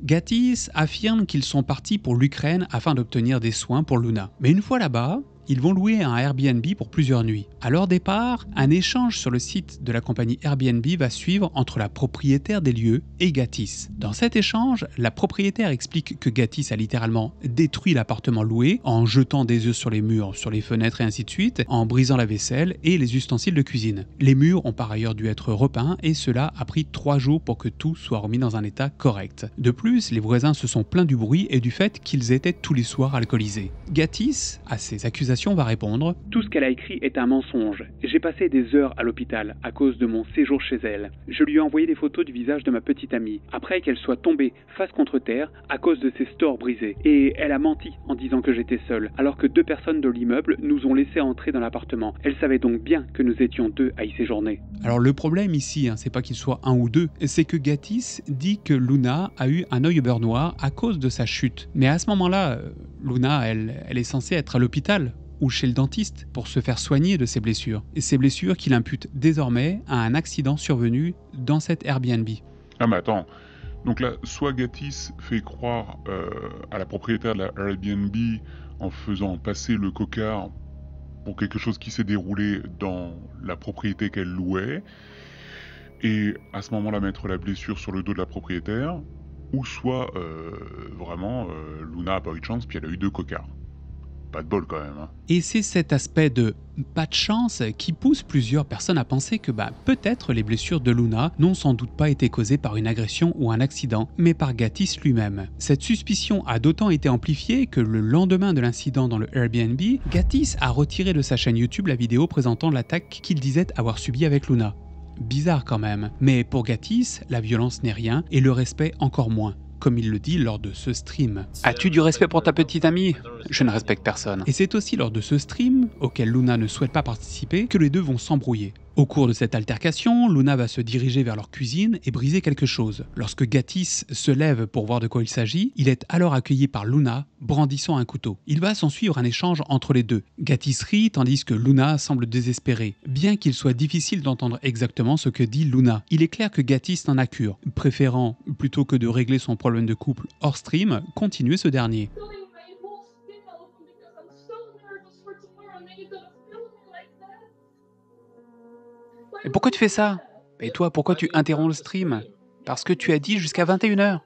Gatiss affirme qu'ils sont partis pour l'Ukraine afin d'obtenir des soins pour Luna. Mais une fois là-bas, ils vont louer un Airbnb pour plusieurs nuits. À leur départ, un échange sur le site de la compagnie Airbnb va suivre entre la propriétaire des lieux et Gatiss. Dans cet échange, la propriétaire explique que Gatiss a littéralement détruit l'appartement loué en jetant des œufs sur les murs, sur les fenêtres et ainsi de suite, en brisant la vaisselle et les ustensiles de cuisine. Les murs ont par ailleurs dû être repeints et cela a pris 3 jours pour que tout soit remis dans un état correct. De plus, les voisins se sont plaints du bruit et du fait qu'ils étaient tous les soirs alcoolisés. Gatiss, à ces accusations, va répondre « Tout ce qu'elle a écrit est un mensonge. J'ai passé des heures à l'hôpital à cause de mon séjour chez elle. Je lui ai envoyé des photos du visage de ma petite amie, après qu'elle soit tombée face contre terre à cause de ses stores brisés. Et elle a menti en disant que j'étais seule, alors que 2 personnes de l'immeuble nous ont laissé entrer dans l'appartement. Elle savait donc bien que nous étions 2 à y séjourner. » Alors le problème ici, c'est pas qu'il soit 1 ou 2, c'est que Gatiss dit que Luna a eu un œil au beurre noir à cause de sa chute. Mais à ce moment-là, Luna, elle est censée être à l'hôpital ou chez le dentiste pour se faire soigner de ses blessures. Et ces blessures qu'il impute désormais à un accident survenu dans cet Airbnb. Ah mais attends, donc là, soit Gatiss fait croire à la propriétaire de la Airbnb en faisant passer le cocard pour quelque chose qui s'est déroulé dans la propriété qu'elle louait, et à ce moment-là mettre la blessure sur le dos de la propriétaire, ou soit vraiment Luna a pas eu de chance puis elle a eu 2 cocards. Pas de bol quand même. Hein. Et c'est cet aspect de pas de chance qui pousse plusieurs personnes à penser que peut-être les blessures de Luna n'ont sans doute pas été causées par une agression ou un accident, mais par Gatiss lui-même. Cette suspicion a d'autant été amplifiée que le lendemain de l'incident dans le Airbnb, Gatiss a retiré de sa chaîne YouTube la vidéo présentant l'attaque qu'il disait avoir subie avec Luna. Bizarre quand même, mais pour Gatiss, la violence n'est rien et le respect encore moins. Comme il le dit lors de ce stream. As-tu du respect pour ta petite amie ? Je ne respecte personne. Et c'est aussi lors de ce stream, auquel Luna ne souhaite pas participer, que les deux vont s'embrouiller. Au cours de cette altercation, Luna va se diriger vers leur cuisine et briser quelque chose. Lorsque Gatiss se lève pour voir de quoi il s'agit, il est alors accueilli par Luna, brandissant un couteau. Il va s'en suivre un échange entre les deux. Gatiss rit tandis que Luna semble désespérée, bien qu'il soit difficile d'entendre exactement ce que dit Luna. Il est clair que Gatiss n'en a cure, préférant, plutôt que de régler son problème de couple hors stream, continuer ce dernier. Et pourquoi tu fais ça ? Et toi, pourquoi tu interromps le stream ? Parce que tu as dit jusqu'à 21h.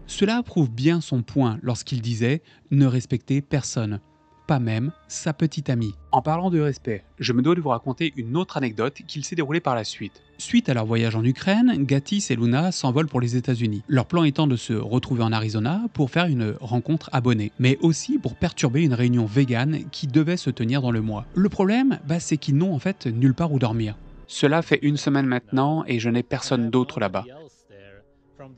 Cela prouve bien son point lorsqu'il disait ne respecter personne, pas même sa petite amie. En parlant de respect, je me dois de vous raconter une autre anecdote qui s'est déroulée par la suite. Suite à leur voyage en Ukraine, Gatiss et Luna s'envolent pour les États-Unis. Leur plan étant de se retrouver en Arizona pour faire une rencontre abonnée, mais aussi pour perturber une réunion vegan qui devait se tenir dans le mois. Le problème, c'est qu'ils n'ont en fait nulle part où dormir. Cela fait 1 semaine maintenant et je n'ai personne d'autre là-bas.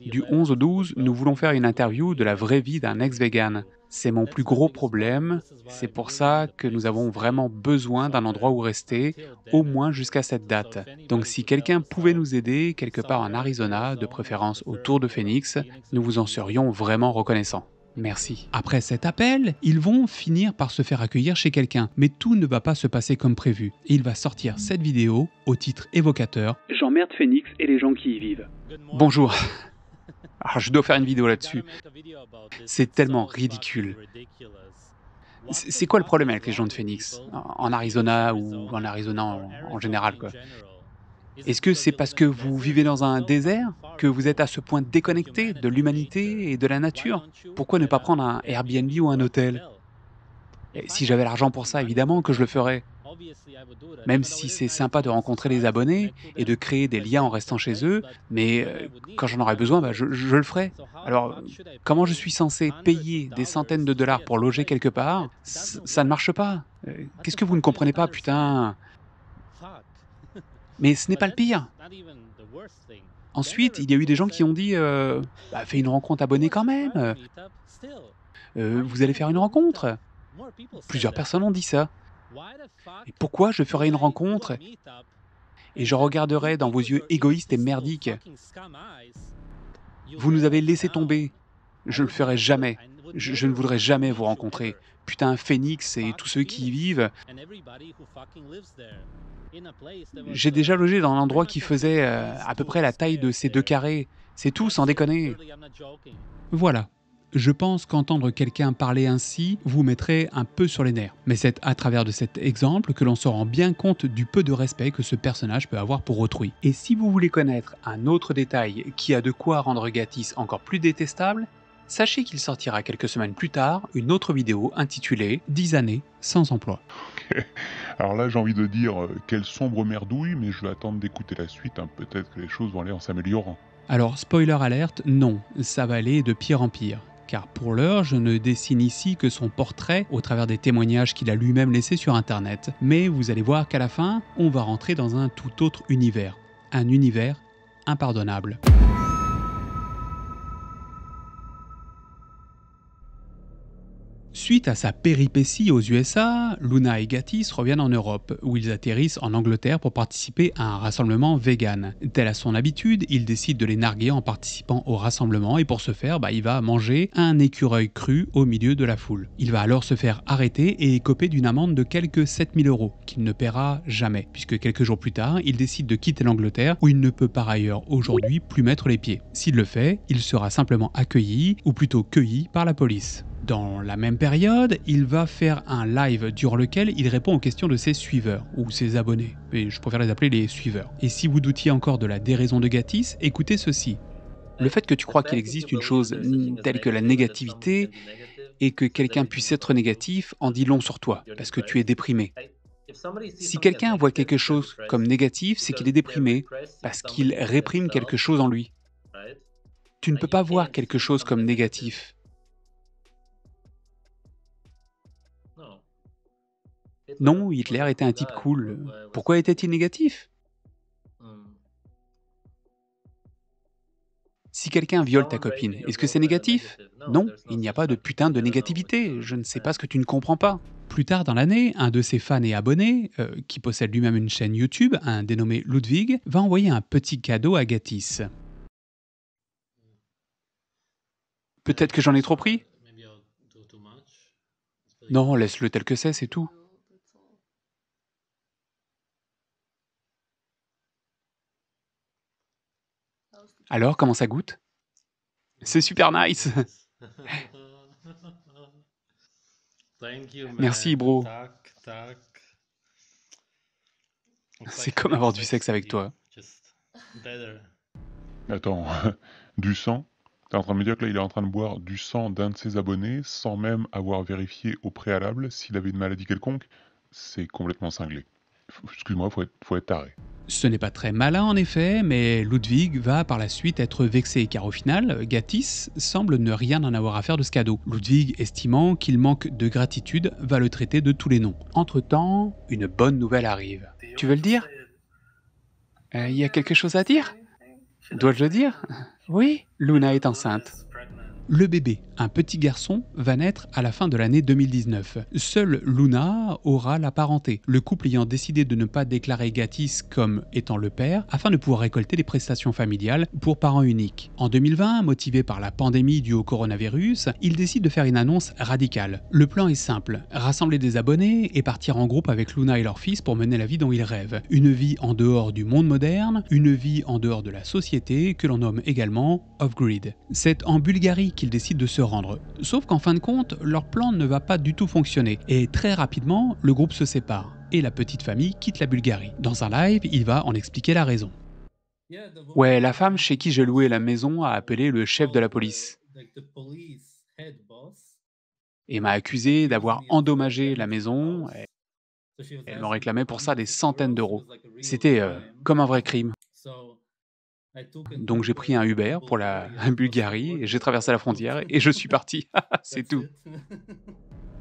Du 11 au 12, nous voulons faire une interview de la vraie vie d'un ex-vegan. C'est mon plus gros problème, c'est pour ça que nous avons vraiment besoin d'un endroit où rester, au moins jusqu'à cette date. Donc si quelqu'un pouvait nous aider quelque part en Arizona, de préférence autour de Phoenix, nous vous en serions vraiment reconnaissants. Merci. Après cet appel, ils vont finir par se faire accueillir chez quelqu'un, mais tout ne va pas se passer comme prévu. Et il va sortir cette vidéo au titre évocateur « J'emmerde Phoenix et les gens qui y vivent ». Bonjour. Alors, je dois faire une vidéo là-dessus. C'est tellement ridicule. C'est quoi le problème avec les gens de Phoenix, en Arizona ou en Arizona en général, quoi ? Est-ce que c'est parce que vous vivez dans un désert, que vous êtes à ce point déconnecté de l'humanité et de la nature ? Pourquoi ne pas prendre un Airbnb ou un hôtel ? Et si j'avais l'argent pour ça, évidemment que je le ferais. Même si c'est sympa de rencontrer les abonnés et de créer des liens en restant chez eux, mais quand j'en aurai besoin, je le ferai. Alors, comment je suis censé payer des centaines de dollars pour loger quelque part ? Ça ne marche pas. Qu'est-ce que vous ne comprenez pas, putain ? Mais ce n'est pas le pire. Ensuite, il y a eu des gens qui ont dit bah, fais une rencontre abonnée quand même, vous allez faire une rencontre. Plusieurs personnes ont dit ça. Et pourquoi je ferais une rencontre et je regarderai dans vos yeux égoïstes et merdiques? Vous nous avez laissé tomber. Je ne le ferai jamais. Je ne voudrais jamais vous rencontrer. Putain, Phoenix et tous ceux qui y vivent. J'ai déjà logé dans un endroit qui faisait à peu près la taille de ces 2 carrés. C'est tout, sans déconner. Voilà. Je pense qu'entendre quelqu'un parler ainsi vous mettrait un peu sur les nerfs. Mais c'est à travers de cet exemple que l'on se rend bien compte du peu de respect que ce personnage peut avoir pour autrui. Et si vous voulez connaître un autre détail qui a de quoi rendre Gatiss encore plus détestable, sachez qu'il sortira quelques semaines plus tard une autre vidéo intitulée « 10 années sans emploi ». Alors là, j'ai envie de dire quelle sombre merdouille, mais je vais attendre d'écouter la suite, hein. Peut-être que les choses vont aller en s'améliorant. Alors, spoiler alerte, non, ça va aller de pire en pire. Car pour l'heure, je ne dessine ici que son portrait au travers des témoignages qu'il a lui-même laissés sur internet. Mais vous allez voir qu'à la fin, on va rentrer dans un tout autre univers. Un univers impardonnable. Suite à sa péripétie aux USA, Luna et Gatiss reviennent en Europe, où ils atterrissent en Angleterre pour participer à un rassemblement vegan. Tel à son habitude, il décide de les narguer en participant au rassemblement et pour ce faire, il va manger un écureuil cru au milieu de la foule. Il va alors se faire arrêter et écoper d'une amende de quelques 7000 € qu'il ne paiera jamais, puisque quelques jours plus tard, il décide de quitter l'Angleterre où il ne peut par ailleurs aujourd'hui plus mettre les pieds. S'il le fait, il sera simplement accueilli, ou plutôt cueilli par la police. Dans la même période, il va faire un live durant lequel il répond aux questions de ses suiveurs, ou ses abonnés, et je préfère les appeler les suiveurs. Et si vous doutiez encore de la déraison de Gatiss, écoutez ceci. Le fait que tu crois qu'il existe une chose telle que la négativité, et que quelqu'un puisse être négatif, en dit long sur toi, parce que tu es déprimé. Si quelqu'un voit quelque chose comme négatif, c'est qu'il est déprimé, parce qu'il réprime quelque chose en lui. Tu ne peux pas voir quelque chose comme négatif. Non, Hitler était un type cool. Pourquoi était-il négatif? Si quelqu'un viole ta copine, est-ce que c'est négatif? Non, il n'y a pas de putain de négativité, je ne sais pas ce que tu ne comprends pas. Plus tard dans l'année, un de ses fans et abonnés, qui possède lui-même une chaîne YouTube, un dénommé Ludwig, va envoyer un petit cadeau à Gatiss. Peut-être que j'en ai trop pris? Non, laisse-le tel que c'est tout. Alors, comment ça goûte? C'est super nice. Merci, bro. C'est comme avoir du sexe avec toi. Attends, du sang? T'es en train de me dire que là, il est en train de boire du sang d'un de ses abonnés sans même avoir vérifié au préalable s'il avait une maladie quelconque? C'est complètement cinglé. Excuse-moi, faut être taré. Ce n'est pas très malin en effet, mais Ludwig va par la suite être vexé car au final, Gatiss semble ne rien en avoir à faire de ce cadeau. Ludwig, estimant qu'il manque de gratitude, va le traiter de tous les noms. Entre-temps, une bonne nouvelle arrive. Tu veux le dire? Y a quelque chose à dire? Dois-je le dire? Oui, Luna est enceinte. Le bébé, un petit garçon, va naître à la fin de l'année 2019. Seule Luna aura la parenté, le couple ayant décidé de ne pas déclarer Gatiss comme étant le père afin de pouvoir récolter les prestations familiales pour parents uniques. En 2020, motivé par la pandémie due au coronavirus, il décide de faire une annonce radicale. Le plan est simple, rassembler des abonnés et partir en groupe avec Luna et leur fils pour mener la vie dont ils rêvent. Une vie en dehors du monde moderne, une vie en dehors de la société que l'on nomme également off-grid. C'est en Bulgarie qu'ils décident de se rendre. Sauf qu'en fin de compte, leur plan ne va pas du tout fonctionner et très rapidement, le groupe se sépare et la petite famille quitte la Bulgarie. Dans un live, il va en expliquer la raison. Ouais, la femme chez qui j'ai loué la maison a appelé le chef de la police et m'a accusé d'avoir endommagé la maison. Elle me réclamait pour ça des centaines d'euros. C'était comme un vrai crime. Donc j'ai pris un Uber pour la Bulgarie, et j'ai traversé la frontière et je suis parti. C'est tout.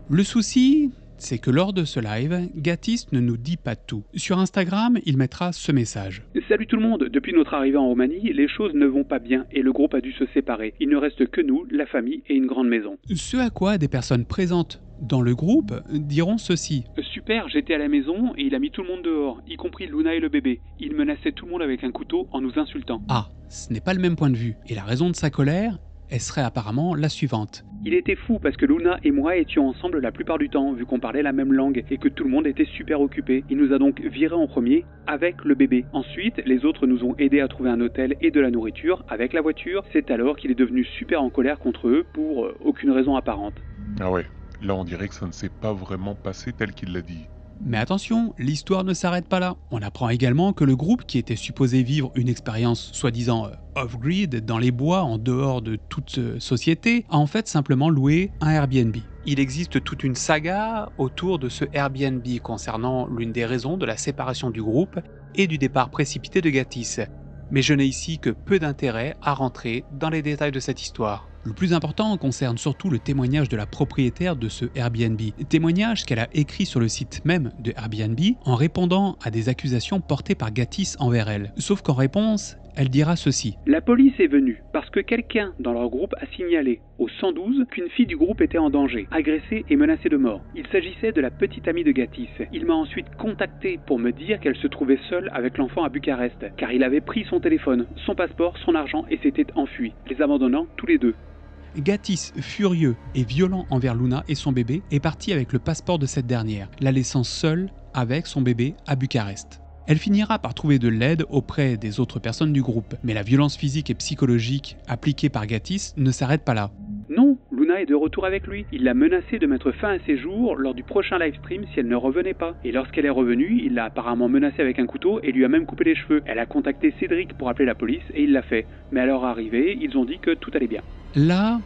Le souci, c'est que lors de ce live, Gatiss ne nous dit pas tout. Sur Instagram, il mettra ce message. Salut tout le monde, depuis notre arrivée en Roumanie, les choses ne vont pas bien et le groupe a dû se séparer. Il ne reste que nous, la famille et une grande maison. Ce à quoi des personnes présentes dans le groupe diront ceci. Super, j'étais à la maison et il a mis tout le monde dehors, y compris Luna et le bébé. Il menaçait tout le monde avec un couteau en nous insultant. Ah, ce n'est pas le même point de vue. Et la raison de sa colère, elle serait apparemment la suivante. Il était fou parce que Luna et moi étions ensemble la plupart du temps, vu qu'on parlait la même langue et que tout le monde était super occupé. Il nous a donc virés en premier avec le bébé. Ensuite, les autres nous ont aidés à trouver un hôtel et de la nourriture avec la voiture. C'est alors qu'il est devenu super en colère contre eux pour aucune raison apparente. Ah ouais, là on dirait que ça ne s'est pas vraiment passé tel qu'il l'a dit. Mais attention, l'histoire ne s'arrête pas là. On apprend également que le groupe, qui était supposé vivre une expérience soi-disant off-grid, dans les bois, en dehors de toute société, a en fait simplement loué un Airbnb. Il existe toute une saga autour de ce Airbnb concernant l'une des raisons de la séparation du groupe et du départ précipité de Gatiss. Mais je n'ai ici que peu d'intérêt à rentrer dans les détails de cette histoire. Le plus important concerne surtout le témoignage de la propriétaire de ce Airbnb, témoignage qu'elle a écrit sur le site même de Airbnb en répondant à des accusations portées par Gatiss envers elle. Sauf qu'en réponse, elle dira ceci. La police est venue parce que quelqu'un dans leur groupe a signalé au 112 qu'une fille du groupe était en danger, agressée et menacée de mort. Il s'agissait de la petite amie de Gatiss. Il m'a ensuite contacté pour me dire qu'elle se trouvait seule avec l'enfant à Bucarest, car il avait pris son téléphone, son passeport, son argent et s'était enfui, les abandonnant tous les deux. Gatiss, furieux et violent envers Luna et son bébé, est parti avec le passeport de cette dernière, la laissant seule avec son bébé à Bucarest. Elle finira par trouver de l'aide auprès des autres personnes du groupe, mais la violence physique et psychologique appliquée par Gatiss ne s'arrête pas là. Non, Luna est de retour avec lui. Il l'a menacée de mettre fin à ses jours lors du prochain livestream si elle ne revenait pas. Et lorsqu'elle est revenue, il l'a apparemment menacée avec un couteau et lui a même coupé les cheveux. Elle a contacté Cédric pour appeler la police et il l'a fait. Mais à leur arrivée, ils ont dit que tout allait bien. Là,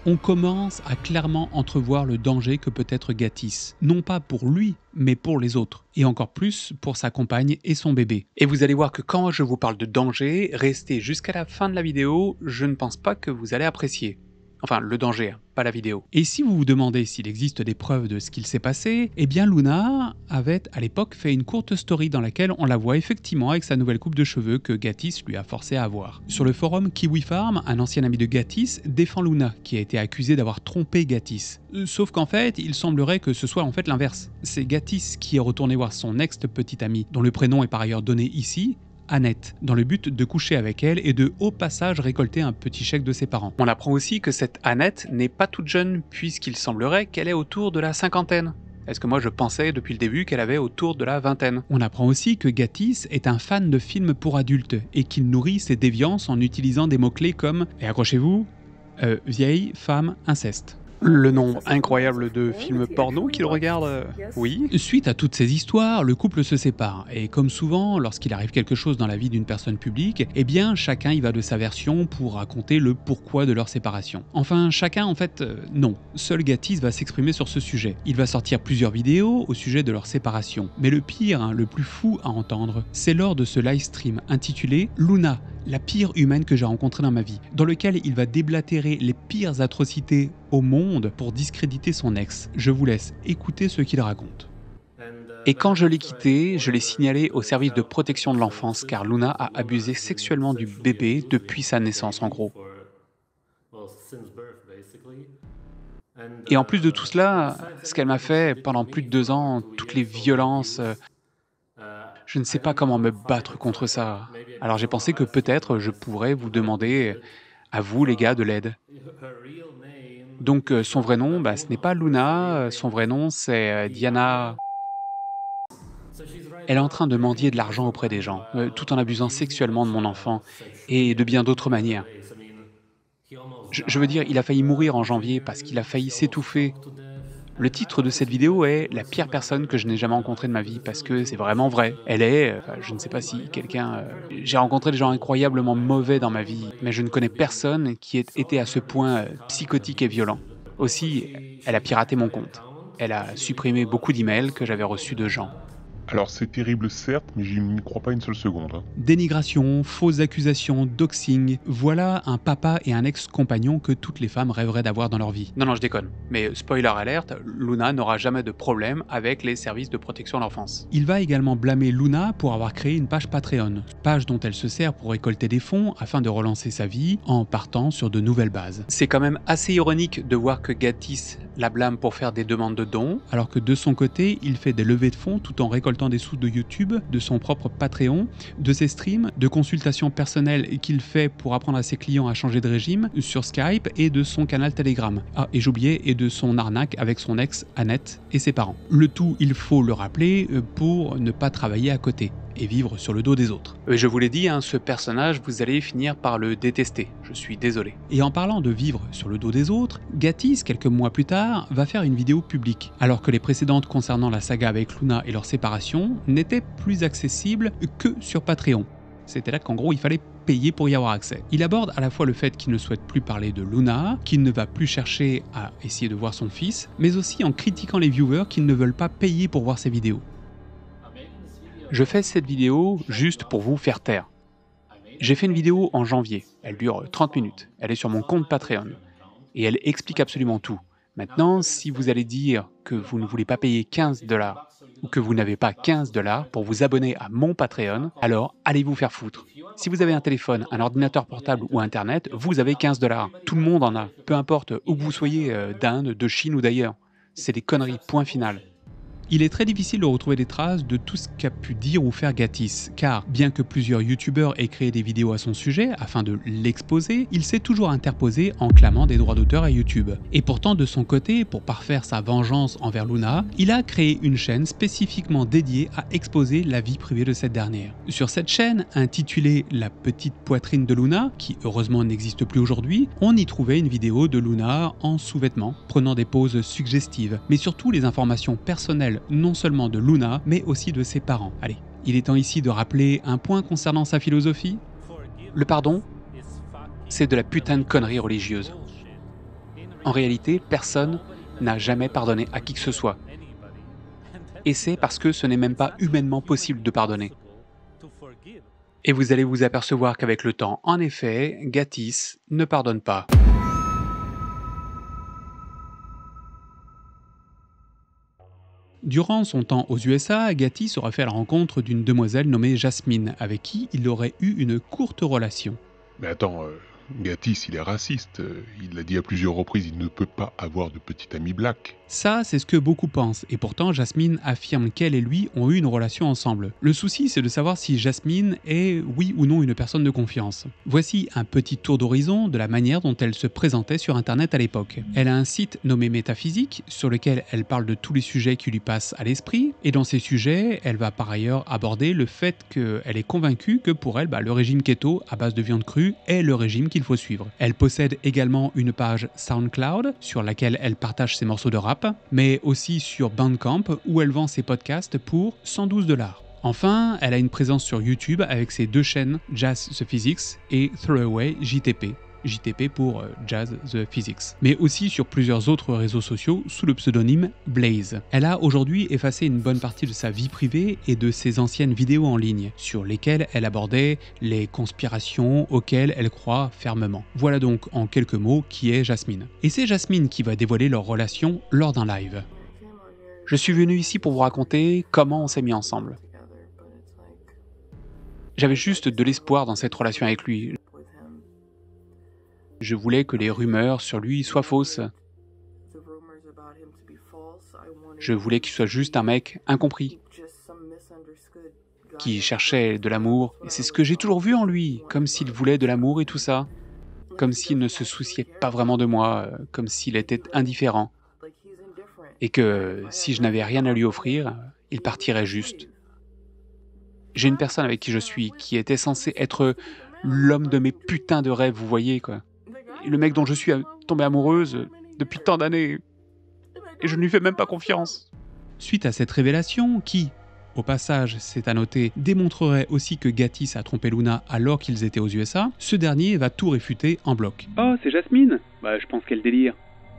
on commence à clairement entrevoir le danger que peut être Gatiss. Non pas pour lui, mais pour les autres. Et encore plus pour sa compagne et son bébé. Et vous allez voir que quand je vous parle de danger, restez jusqu'à la fin de la vidéo, je ne pense pas que vous allez apprécier. Enfin, le danger, hein, pas la vidéo. Et si vous vous demandez s'il existe des preuves de ce qu'il s'est passé, eh bien Luna avait à l'époque fait une courte story dans laquelle on la voit effectivement avec sa nouvelle coupe de cheveux que Gatiss lui a forcé à avoir. Sur le forum Kiwi Farm, un ancien ami de Gatiss défend Luna, qui a été accusée d'avoir trompé Gatiss. Sauf qu'en fait, il semblerait que ce soit en fait l'inverse. C'est Gatiss qui est retourné voir son ex-petite amie, dont le prénom est par ailleurs donné ici, Annette, dans le but de coucher avec elle et de au passage récolter un petit chèque de ses parents. On apprend aussi que cette Annette n'est pas toute jeune puisqu'il semblerait qu'elle est autour de la cinquantaine. Est-ce que moi je pensais depuis le début qu'elle avait autour de la vingtaine. On apprend aussi que Gatiss est un fan de films pour adultes et qu'il nourrit ses déviances en utilisant des mots-clés comme, et accrochez-vous, vieille, femme, inceste. Le nombre incroyable de films porno qu'il regarde, oui. Suite à toutes ces histoires, le couple se sépare. Et comme souvent, lorsqu'il arrive quelque chose dans la vie d'une personne publique, eh bien chacun y va de sa version pour raconter le pourquoi de leur séparation. Enfin, chacun en fait, non. Seul Gatiss va s'exprimer sur ce sujet. Il va sortir plusieurs vidéos au sujet de leur séparation. Mais le pire, le plus fou à entendre, c'est lors de ce livestream intitulé « Luna, la pire humaine que j'ai rencontrée dans ma vie », dans lequel il va déblatérer les pires atrocités au monde pour discréditer son ex. Je vous laisse écouter ce qu'il raconte. Et quand je l'ai quitté, je l'ai signalé au service de protection de l'enfance car Luna a abusé sexuellement du bébé depuis sa naissance en gros. Et en plus de tout cela, ce qu'elle m'a fait pendant plus de 2 ans, toutes les violences, je ne sais pas comment me battre contre ça. Alors j'ai pensé que peut-être je pourrais vous demander, à vous les gars, de l'aide. Donc son vrai nom, ce n'est pas Luna, son vrai nom c'est Diana. Elle est en train de mendier de l'argent auprès des gens, tout en abusant sexuellement de mon enfant, et de bien d'autres manières. Je veux dire, il a failli mourir en janvier parce qu'il a failli s'étouffer. Le titre de cette vidéo est « La pire personne que je n'ai jamais rencontrée de ma vie » parce que c'est vraiment vrai. Elle est, je ne sais pas si quelqu'un... J'ai rencontré des gens incroyablement mauvais dans ma vie, mais je ne connais personne qui ait été à ce point psychotique et violent. Aussi, elle a piraté mon compte. Elle a supprimé beaucoup d'emails que j'avais reçus de gens. Alors c'est terrible certes, mais je n'y crois pas une seule seconde. Hein. Dénigration, fausses accusations, doxing, voilà un papa et un ex-compagnon que toutes les femmes rêveraient d'avoir dans leur vie. Non, je déconne. Mais spoiler alerte, Luna n'aura jamais de problème avec les services de protection à l'enfance. Il va également blâmer Luna pour avoir créé une page Patreon, page dont elle se sert pour récolter des fonds afin de relancer sa vie en partant sur de nouvelles bases. C'est quand même assez ironique de voir que Gatiss la blâme pour faire des demandes de dons, alors que de son côté, il fait des levées de fonds tout en récoltant des sous de YouTube, de son propre Patreon, de ses streams, de consultations personnelles qu'il fait pour apprendre à ses clients à changer de régime sur Skype et de son canal Telegram. Ah, et j'oubliais, et de son arnaque avec son ex Annette et ses parents. Le tout, il faut le rappeler, pour ne pas travailler à côté et vivre sur le dos des autres. Je vous l'ai dit, ce personnage, vous allez finir par le détester, je suis désolé. Et en parlant de vivre sur le dos des autres, Gatiss, quelques mois plus tard, va faire une vidéo publique, alors que les précédentes concernant la saga avec Luna et leur séparation n'étaient plus accessibles que sur Patreon. C'était là qu'en gros il fallait payer pour y avoir accès. Il aborde à la fois le fait qu'il ne souhaite plus parler de Luna, qu'il ne va plus chercher à essayer de voir son fils, mais aussi en critiquant les viewers qui ne veulent pas payer pour voir ses vidéos. Je fais cette vidéo juste pour vous faire taire. J'ai fait une vidéo en janvier, elle dure 30 minutes, elle est sur mon compte Patreon, et elle explique absolument tout. Maintenant, si vous allez dire que vous ne voulez pas payer 15 $, ou que vous n'avez pas 15 $ pour vous abonner à mon Patreon, alors allez vous faire foutre. Si vous avez un téléphone, un ordinateur portable ou Internet, vous avez 15 $. Tout le monde en a, peu importe où que vous soyez, d'Inde, de Chine ou d'ailleurs. C'est des conneries, point final. Il est très difficile de retrouver des traces de tout ce qu'a pu dire ou faire Gatiss, car bien que plusieurs youtubeurs aient créé des vidéos à son sujet afin de l'exposer, il s'est toujours interposé en clamant des droits d'auteur à YouTube. Et pourtant de son côté, pour parfaire sa vengeance envers Luna, il a créé une chaîne spécifiquement dédiée à exposer la vie privée de cette dernière. Sur cette chaîne, intitulée La petite poitrine de Luna, qui heureusement n'existe plus aujourd'hui, on y trouvait une vidéo de Luna en sous-vêtements, prenant des poses suggestives, mais surtout les informations personnelles non seulement de Luna, mais aussi de ses parents. Allez, il est temps ici de rappeler un point concernant sa philosophie. Le pardon, c'est de la putain de connerie religieuse. En réalité, personne n'a jamais pardonné à qui que ce soit. Et c'est parce que ce n'est même pas humainement possible de pardonner. Et vous allez vous apercevoir qu'avec le temps, en effet, Gatiss ne pardonne pas. Durant son temps aux USA, Gatiss aurait fait la rencontre d'une demoiselle nommée Jasmine, avec qui il aurait eu une courte relation. Mais attends, Gatiss, il est raciste. Il l'a dit à plusieurs reprises, il ne peut pas avoir de petit ami black. Ça, c'est ce que beaucoup pensent, et pourtant Jasmine affirme qu'elle et lui ont eu une relation ensemble. Le souci, c'est de savoir si Jasmine est, oui ou non, une personne de confiance. Voici un petit tour d'horizon de la manière dont elle se présentait sur Internet à l'époque. Elle a un site nommé Métaphysique, sur lequel elle parle de tous les sujets qui lui passent à l'esprit, et dans ces sujets, elle va par ailleurs aborder le fait qu'elle est convaincue que pour elle, le régime keto, à base de viande crue, est le régime qu'il faut suivre. Elle possède également une page SoundCloud, sur laquelle elle partage ses morceaux de rap, mais aussi sur Bandcamp où elle vend ses podcasts pour 112 $. Enfin, elle a une présence sur YouTube avec ses deux chaînes Jazz the Physics et Throwaway JTP. JTP pour Jazz the Physics, mais aussi sur plusieurs autres réseaux sociaux sous le pseudonyme Blaze. Elle a aujourd'hui effacé une bonne partie de sa vie privée et de ses anciennes vidéos en ligne, sur lesquelles elle abordait les conspirations auxquelles elle croit fermement. Voilà donc en quelques mots qui est Jasmine. Et c'est Jasmine qui va dévoiler leur relation lors d'un live. Je suis venu ici pour vous raconter comment on s'est mis ensemble. J'avais juste de l'espoir dans cette relation avec lui. Je voulais que les rumeurs sur lui soient fausses. Je voulais qu'il soit juste un mec incompris, qui cherchait de l'amour. Et c'est ce que j'ai toujours vu en lui, comme s'il voulait de l'amour et tout ça. Comme s'il ne se souciait pas vraiment de moi, comme s'il était indifférent. Et que si je n'avais rien à lui offrir, il partirait juste. J'ai une personne avec qui je suis, qui était censée être l'homme de mes putains de rêves, vous voyez, quoi. Le mec dont je suis tombée amoureuse depuis tant d'années, et je ne lui fais même pas confiance. Suite à cette révélation, qui, au passage, c'est à noter, démontrerait aussi que Gatiss a trompé Luna alors qu'ils étaient aux USA, ce dernier va tout réfuter en bloc. Oh, c'est Jasmine ? Je pense qu'elle délire.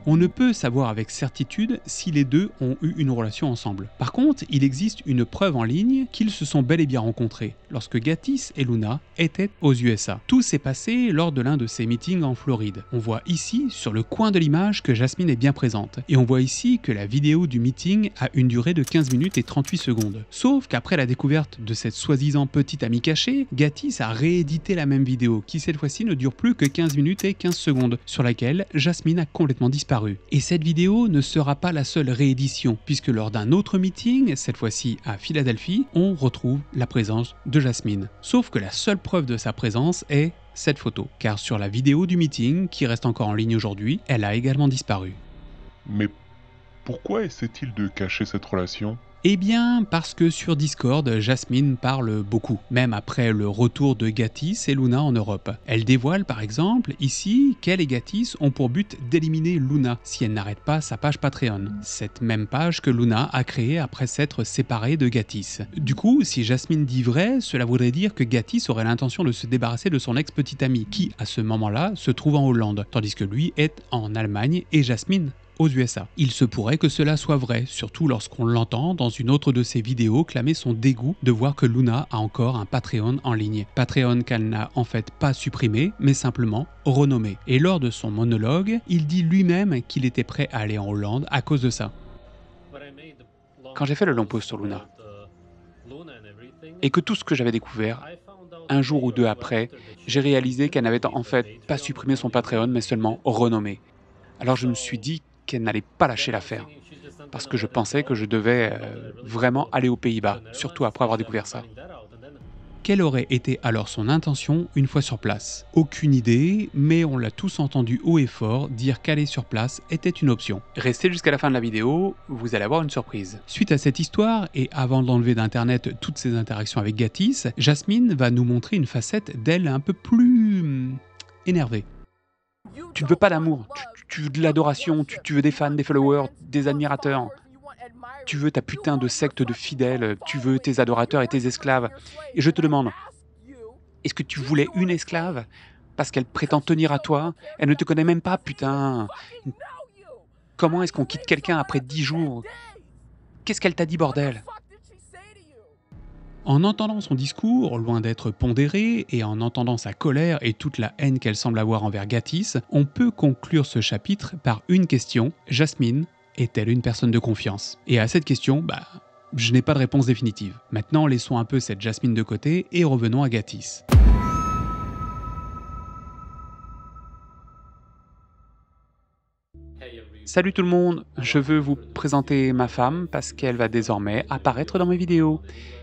On ne peut savoir avec certitude si les deux ont eu une relation ensemble. Par contre, il existe une preuve en ligne qu'ils se sont bel et bien rencontrés lorsque Gatis et Luna étaient aux USA. Tout s'est passé lors de l'un de ces meetings en Floride. On voit ici, sur le coin de l'image, que Jasmine est bien présente. Et on voit ici que la vidéo du meeting a une durée de 15 minutes et 38 secondes. Sauf qu'après la découverte de cette soi-disant petite amie cachée, Gatis a réédité la même vidéo, qui cette fois-ci ne dure plus que 15 minutes et 15 secondes, sur laquelle Jasmine a complètement disparu. Et cette vidéo ne sera pas la seule réédition, puisque lors d'un autre meeting, cette fois-ci à Philadelphie, on retrouve la présence de Jasmine. Sauf que la seule preuve de sa présence est cette photo, car sur la vidéo du meeting, qui reste encore en ligne aujourd'hui, elle a également disparu. Mais pourquoi essaie-t-il de cacher cette relation ? Eh bien, parce que sur Discord, Jasmine parle beaucoup, même après le retour de Gatis et Luna en Europe. Elle dévoile par exemple ici qu'elle et Gatis ont pour but d'éliminer Luna si elle n'arrête pas sa page Patreon. Cette même page que Luna a créée après s'être séparée de Gatis. Du coup, si Jasmine dit vrai, cela voudrait dire que Gatis aurait l'intention de se débarrasser de son ex-petite amie, qui à ce moment-là se trouve en Hollande, tandis que lui est en Allemagne et Jasmine aux USA. Il se pourrait que cela soit vrai, surtout lorsqu'on l'entend dans une autre de ses vidéos clamer son dégoût de voir que Luna a encore un Patreon en ligne. Patreon qu'elle n'a en fait pas supprimé, mais simplement renommé. Et lors de son monologue, il dit lui-même qu'il était prêt à aller en Hollande à cause de ça. Quand j'ai fait le long post sur Luna, et que tout ce que j'avais découvert, un jour ou deux après, j'ai réalisé qu'elle n'avait en fait pas supprimé son Patreon, mais seulement renommé. Alors je me suis dit qu'elle n'allait pas lâcher l'affaire, parce que je pensais que je devais vraiment aller aux Pays-Bas, surtout après avoir découvert ça. Quelle aurait été alors son intention une fois sur place? Aucune idée, mais on l'a tous entendu haut et fort dire qu'aller sur place était une option. Restez jusqu'à la fin de la vidéo, vous allez avoir une surprise. Suite à cette histoire, et avant d'enlever d'internet toutes ses interactions avec Gatis, Jasmine va nous montrer une facette d'elle un peu plus énervée. Tu ne veux pas d'amour, tu veux de l'adoration, tu veux des fans, des followers, des admirateurs. Tu veux ta putain de secte de fidèles, tu veux tes adorateurs et tes esclaves. Et je te demande, est-ce que tu voulais une esclave? Parce qu'elle prétend tenir à toi? Elle ne te connaît même pas, putain. Comment est-ce qu'on quitte quelqu'un après 10 jours? Qu'est-ce qu'elle t'a dit, bordel? En entendant son discours, loin d'être pondéré, et en entendant sa colère et toute la haine qu'elle semble avoir envers Gatis, on peut conclure ce chapitre par une question: Jasmine est-elle une personne de confiance? Et à cette question, je n'ai pas de réponse définitive. Maintenant, laissons un peu cette Jasmine de côté et revenons à Gatis. Salut tout le monde, je veux vous présenter ma femme parce qu'elle va désormais apparaître dans mes vidéos.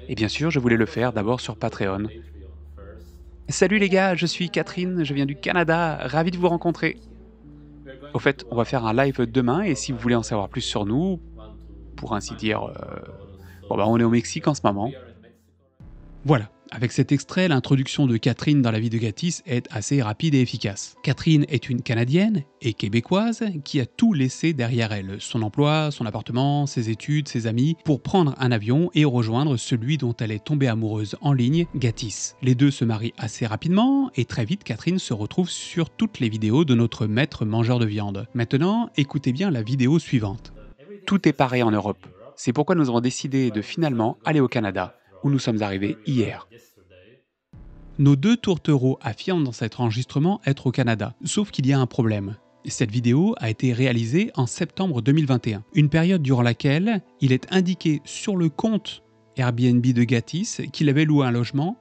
Et bien sûr, je voulais le faire d'abord sur Patreon. Salut les gars, je suis Catherine, je viens du Canada, ravi de vous rencontrer. Au fait, on va faire un live demain et si vous voulez en savoir plus sur nous, pour ainsi dire, on est au Mexique en ce moment. Voilà. Avec cet extrait, l'introduction de Catherine dans la vie de Gatis est assez rapide et efficace. Catherine est une Canadienne et québécoise qui a tout laissé derrière elle, son emploi, son appartement, ses études, ses amis, pour prendre un avion et rejoindre celui dont elle est tombée amoureuse en ligne, Gatis. Les deux se marient assez rapidement et très vite Catherine se retrouve sur toutes les vidéos de notre maître mangeur de viande. Maintenant, écoutez bien la vidéo suivante. Tout est pareil en Europe. C'est pourquoi nous avons décidé de finalement aller au Canada, où nous sommes arrivés hier. Nos deux tourtereaux affirment dans cet enregistrement être au Canada, sauf qu'il y a un problème. Cette vidéo a été réalisée en septembre 2021, une période durant laquelle il est indiqué sur le compte Airbnb de Gatis qu'il avait loué un logement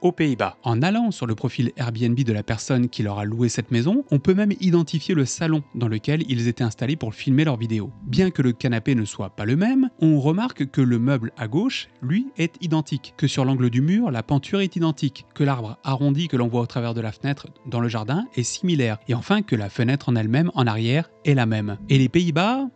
aux Pays-Bas. En allant sur le profil Airbnb de la personne qui leur a loué cette maison, on peut même identifier le salon dans lequel ils étaient installés pour filmer leurs vidéos. Bien que le canapé ne soit pas le même, on remarque que le meuble à gauche, lui, est identique, que sur l'angle du mur, la penture est identique, que l'arbre arrondi que l'on voit au travers de la fenêtre dans le jardin est similaire, et enfin que la fenêtre en elle-même, en arrière, est la même. Et les Pays-Bas,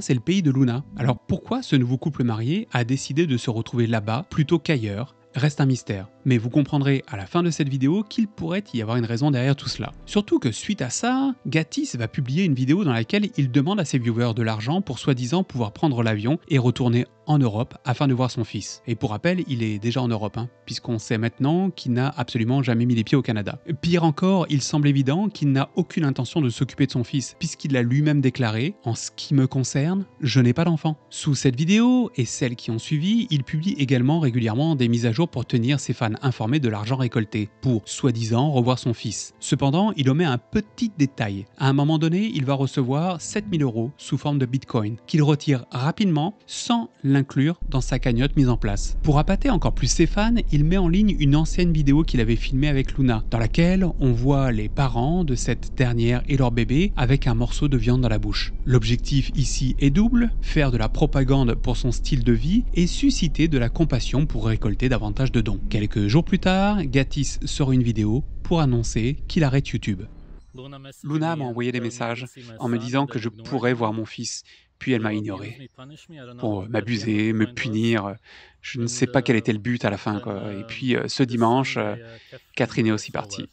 c'est le pays de Luna. Alors pourquoi ce nouveau couple marié a décidé de se retrouver là-bas plutôt qu'ailleurs? Reste un mystère. Mais vous comprendrez à la fin de cette vidéo qu'il pourrait y avoir une raison derrière tout cela. Surtout que suite à ça, Gatiss va publier une vidéo dans laquelle il demande à ses viewers de l'argent pour soi-disant pouvoir prendre l'avion et retourner en Europe afin de voir son fils. Et pour rappel, il est déjà en Europe, puisqu'on sait maintenant qu'il n'a absolument jamais mis les pieds au Canada. Pire encore, il semble évident qu'il n'a aucune intention de s'occuper de son fils, puisqu'il a lui-même déclaré « En ce qui me concerne, je n'ai pas d'enfant ». Sous cette vidéo, et celles qui ont suivi, il publie également régulièrement des mises à jour pour tenir ses fans informés de l'argent récolté, pour soi-disant revoir son fils. Cependant, il omet un petit détail. À un moment donné, il va recevoir 7000 € sous forme de Bitcoin, qu'il retire rapidement sans l'inclure dans sa cagnotte mise en place. Pour appâter encore plus ses fans, il met en ligne une ancienne vidéo qu'il avait filmée avec Luna, dans laquelle on voit les parents de cette dernière et leur bébé avec un morceau de viande dans la bouche. L'objectif ici est double, faire de la propagande pour son style de vie et susciter de la compassion pour récolter davantage de dons. Quelques jours plus tard, Gatiss sort une vidéo pour annoncer qu'il arrête YouTube. Luna m'a envoyé des messages en me disant que je pourrais voir mon fils, puis elle m'a ignoré. Pour m'abuser, me punir, je ne sais pas quel était le but à la fin, quoi. Et puis ce dimanche, Catherine est aussi partie.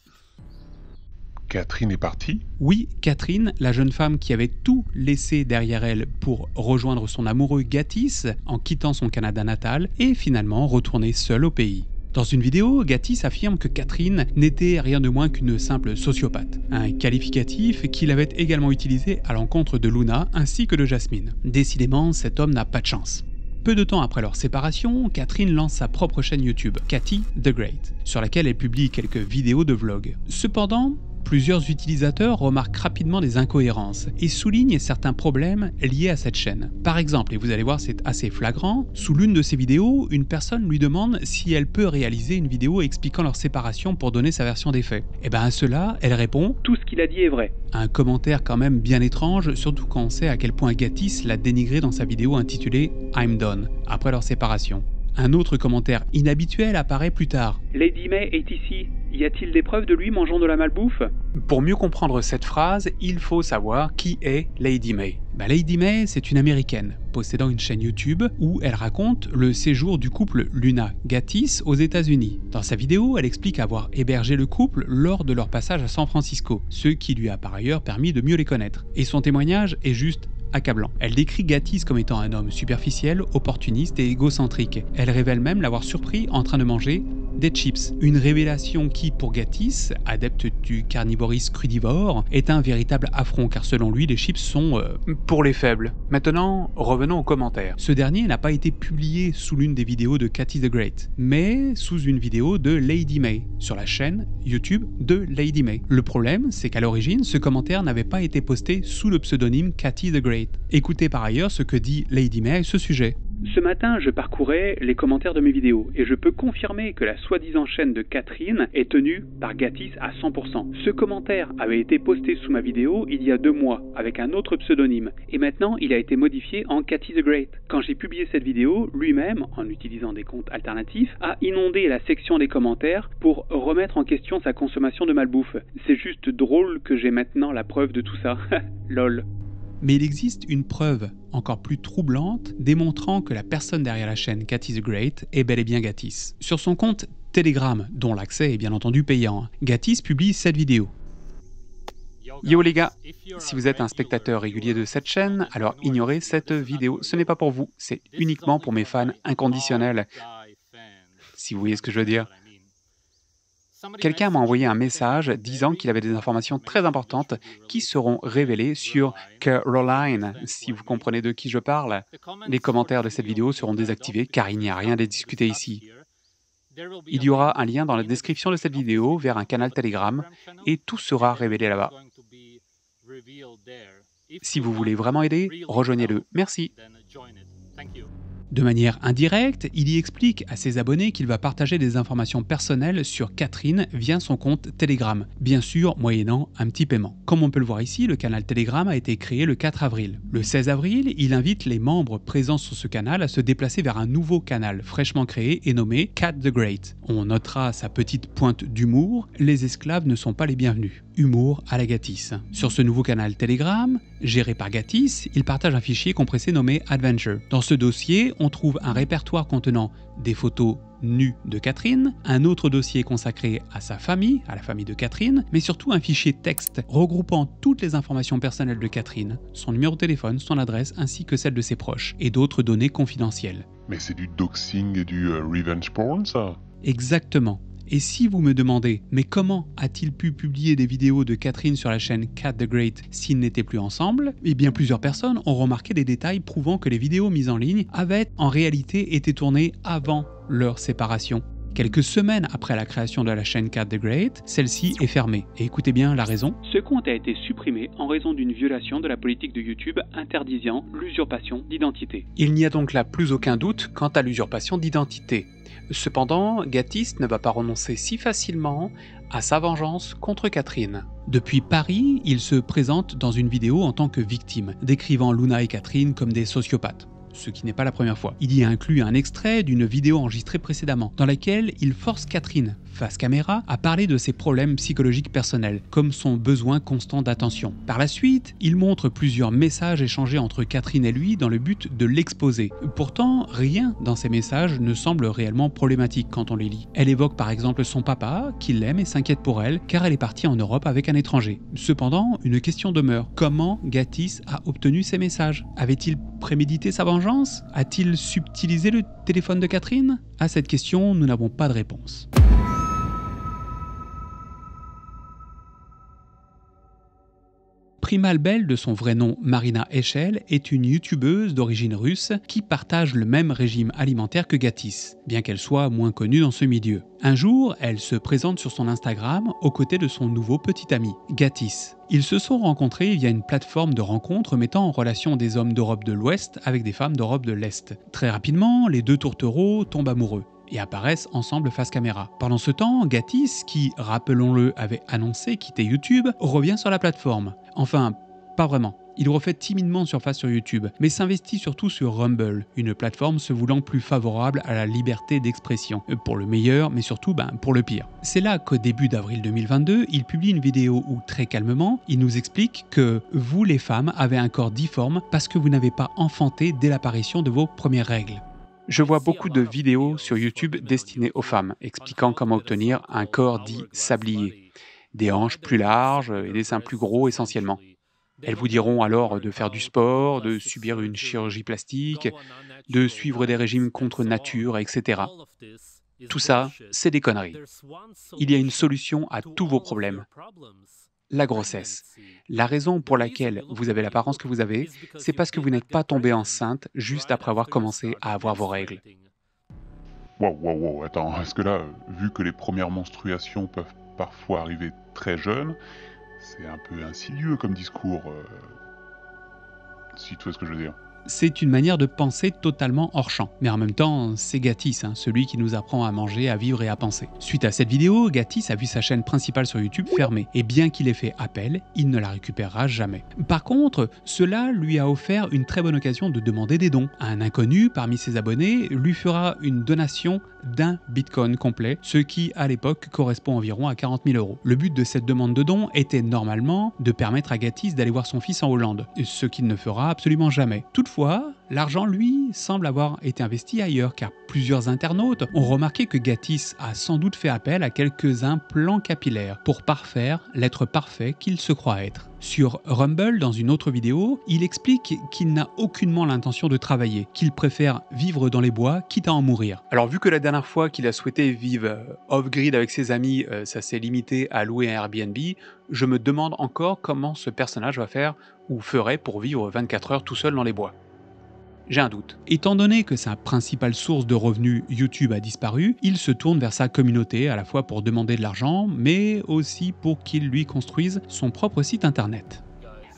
Catherine est partie? Oui, Catherine, la jeune femme qui avait tout laissé derrière elle pour rejoindre son amoureux Gatiss en quittant son Canada natal, est finalement retournée seule au pays. Dans une vidéo, Gatiss affirme que Catherine n'était rien de moins qu'une simple sociopathe, un qualificatif qu'il avait également utilisé à l'encontre de Luna ainsi que de Jasmine. Décidément, cet homme n'a pas de chance. Peu de temps après leur séparation, Catherine lance sa propre chaîne YouTube, Cathy the Great, sur laquelle elle publie quelques vidéos de vlog. Cependant, plusieurs utilisateurs remarquent rapidement des incohérences et soulignent certains problèmes liés à cette chaîne. Par exemple, et vous allez voir c'est assez flagrant, sous l'une de ces vidéos, une personne lui demande si elle peut réaliser une vidéo expliquant leur séparation pour donner sa version des faits. Et bien à cela, elle répond « Tout ce qu'il a dit est vrai ». Un commentaire quand même bien étrange, surtout quand on sait à quel point Gatiss l'a dénigré dans sa vidéo intitulée « I'm done » après leur séparation. Un autre commentaire inhabituel apparaît plus tard. Lady May est ici. Y a-t-il des preuves de lui mangeant de la malbouffe? Pour mieux comprendre cette phrase, il faut savoir qui est Lady May. Lady May, c'est une américaine, possédant une chaîne YouTube où elle raconte le séjour du couple Luna Gatiss aux États-Unis. Dans sa vidéo, elle explique avoir hébergé le couple lors de leur passage à San Francisco, ce qui lui a par ailleurs permis de mieux les connaître. Et son témoignage est juste accablant. Elle décrit Gatiss comme étant un homme superficiel, opportuniste et égocentrique. Elle révèle même l'avoir surpris en train de manger des chips. Une révélation qui, pour Gatiss, adepte du carnivorisme crudivore, est un véritable affront car selon lui, les chips sont pour les faibles. Maintenant, revenons aux commentaires. Ce dernier n'a pas été publié sous l'une des vidéos de Cathy the Great, mais sous une vidéo de Lady May, sur la chaîne YouTube de Lady May. Le problème, c'est qu'à l'origine, ce commentaire n'avait pas été posté sous le pseudonyme Cathy the Great. Écoutez par ailleurs ce que dit Lady May à ce sujet. Ce matin, je parcourais les commentaires de mes vidéos et je peux confirmer que la soi-disant chaîne de Catherine est tenue par Gatiss à 100%. Ce commentaire avait été posté sous ma vidéo il y a 2 mois avec un autre pseudonyme et maintenant il a été modifié en Cathy the Great. Quand j'ai publié cette vidéo, lui-même, en utilisant des comptes alternatifs, a inondé la section des commentaires pour remettre en question sa consommation de malbouffe. C'est juste drôle que j'ai maintenant la preuve de tout ça. Lol. Mais il existe une preuve encore plus troublante démontrant que la personne derrière la chaîne Cathy the Great est bel et bien Gatiss. Sur son compte Telegram, dont l'accès est bien entendu payant, Gatiss publie cette vidéo. Yo les gars, si vous êtes un spectateur régulier de cette chaîne, alors ignorez cette vidéo, ce n'est pas pour vous, c'est uniquement pour mes fans inconditionnels. Si vous voyez ce que je veux dire. Quelqu'un m'a envoyé un message disant qu'il avait des informations très importantes qui seront révélées sur Caroline. Si vous comprenez de qui je parle, les commentaires de cette vidéo seront désactivés car il n'y a rien à discuter ici. Il y aura un lien dans la description de cette vidéo vers un canal Telegram et tout sera révélé là-bas. Si vous voulez vraiment aider, rejoignez-le. Merci. De manière indirecte, il y explique à ses abonnés qu'il va partager des informations personnelles sur Catherine via son compte Telegram, bien sûr moyennant un petit paiement. Comme on peut le voir ici, le canal Telegram a été créé le 4 avril. Le 16 avril, il invite les membres présents sur ce canal à se déplacer vers un nouveau canal fraîchement créé et nommé Cat the Great. On notera sa petite pointe d'humour, les esclaves ne sont pas les bienvenus. Humour à la Gatiss. Sur ce nouveau canal Telegram, géré par Gatiss, il partage un fichier compressé nommé Adventure. Dans ce dossier, on trouve un répertoire contenant des photos nu de Catherine, un autre dossier consacré à sa famille, à la famille de Catherine, mais surtout un fichier texte regroupant toutes les informations personnelles de Catherine, son numéro de téléphone, son adresse, ainsi que celle de ses proches, et d'autres données confidentielles. Mais c'est du doxing et du revenge porn, ça? Exactement. Et si vous me demandez, mais comment a-t-il pu publier des vidéos de Catherine sur la chaîne Cat the Great s'ils n'étaient plus ensemble? Eh bien, plusieurs personnes ont remarqué des détails prouvant que les vidéos mises en ligne avaient en réalité été tournées avant leur séparation. Quelques semaines après la création de la chaîne Cat the Great, celle-ci est fermée. Et écoutez bien la raison. Ce compte a été supprimé en raison d'une violation de la politique de YouTube interdisant l'usurpation d'identité. Il n'y a donc là plus aucun doute quant à l'usurpation d'identité. Cependant, Gatiss ne va pas renoncer si facilement à sa vengeance contre Catherine. Depuis Paris, il se présente dans une vidéo en tant que victime, décrivant Luna et Catherine comme des sociopathes. Ce qui n'est pas la première fois. Il y inclut un extrait d'une vidéo enregistrée précédemment, dans laquelle il force Catherine, face caméra, à parler de ses problèmes psychologiques personnels, comme son besoin constant d'attention. Par la suite, il montre plusieurs messages échangés entre Catherine et lui dans le but de l'exposer. Pourtant, rien dans ces messages ne semble réellement problématique quand on les lit. Elle évoque par exemple son papa, qui l'aime et s'inquiète pour elle, car elle est partie en Europe avec un étranger. Cependant, une question demeure. Comment Gatiss a obtenu ces messages? Avait-il prémédité sa vengeance? A-t-il subtilisé le téléphone de Catherine? À cette question, nous n'avons pas de réponse. Prima Albel, de son vrai nom Marina Echel, est une youtubeuse d'origine russe qui partage le même régime alimentaire que Gatiss, bien qu'elle soit moins connue dans ce milieu. Un jour, elle se présente sur son Instagram aux côtés de son nouveau petit ami, Gatiss. Ils se sont rencontrés via une plateforme de rencontres mettant en relation des hommes d'Europe de l'Ouest avec des femmes d'Europe de l'Est. Très rapidement, les deux tourtereaux tombent amoureux et apparaissent ensemble face caméra. Pendant ce temps, Gatiss, qui, rappelons-le, avait annoncé quitter YouTube, revient sur la plateforme. Enfin, pas vraiment. Il refait timidement surface sur YouTube, mais s'investit surtout sur Rumble, une plateforme se voulant plus favorable à la liberté d'expression, pour le meilleur, mais surtout pour le pire. C'est là qu'au début d'avril 2022, il publie une vidéo où, très calmement, il nous explique que vous, les femmes, avez un corps difforme parce que vous n'avez pas enfanté dès l'apparition de vos premières règles. Je vois beaucoup de vidéos sur YouTube destinées aux femmes, expliquant comment obtenir un corps dit sablier, des hanches plus larges et des seins plus gros essentiellement. Elles vous diront alors de faire du sport, de subir une chirurgie plastique, de suivre des régimes contre nature, etc. Tout ça, c'est des conneries. Il y a une solution à tous vos problèmes. La grossesse. La raison pour laquelle vous avez l'apparence que vous avez, c'est parce que vous n'êtes pas tombée enceinte juste après avoir commencé à avoir vos règles. Wow, attends, est-ce que là, vu que les premières menstruations peuvent parfois arriver très jeunes, c'est un peu insidieux comme discours, si tu vois ce que je veux dire. C'est une manière de penser totalement hors champ. Mais en même temps, c'est Gatiss, celui qui nous apprend à manger, à vivre et à penser. Suite à cette vidéo, Gatiss a vu sa chaîne principale sur YouTube fermée. Et bien qu'il ait fait appel, il ne la récupérera jamais. Par contre, cela lui a offert une très bonne occasion de demander des dons. Un inconnu parmi ses abonnés lui fera une donation d'1 bitcoin complet, ce qui à l'époque correspond environ à 40 000 €. Le but de cette demande de dons était normalement de permettre à Gatiss d'aller voir son fils en Hollande, ce qu'il ne fera absolument jamais. Toutefois, l'argent, lui, semble avoir été investi ailleurs, car plusieurs internautes ont remarqué que Gatiss a sans doute fait appel à quelques implants capillaires pour parfaire l'être parfait qu'il se croit être. Sur Rumble, dans une autre vidéo, il explique qu'il n'a aucunement l'intention de travailler, qu'il préfère vivre dans les bois, quitte à en mourir. Alors vu que la dernière fois qu'il a souhaité vivre off-grid avec ses amis, ça s'est limité à louer un Airbnb, je me demande encore comment ce personnage va faire ou ferait pour vivre 24 heures tout seul dans les bois. J'ai un doute. Étant donné que sa principale source de revenus YouTube a disparu, il se tourne vers sa communauté à la fois pour demander de l'argent, mais aussi pour qu'il lui construise son propre site internet.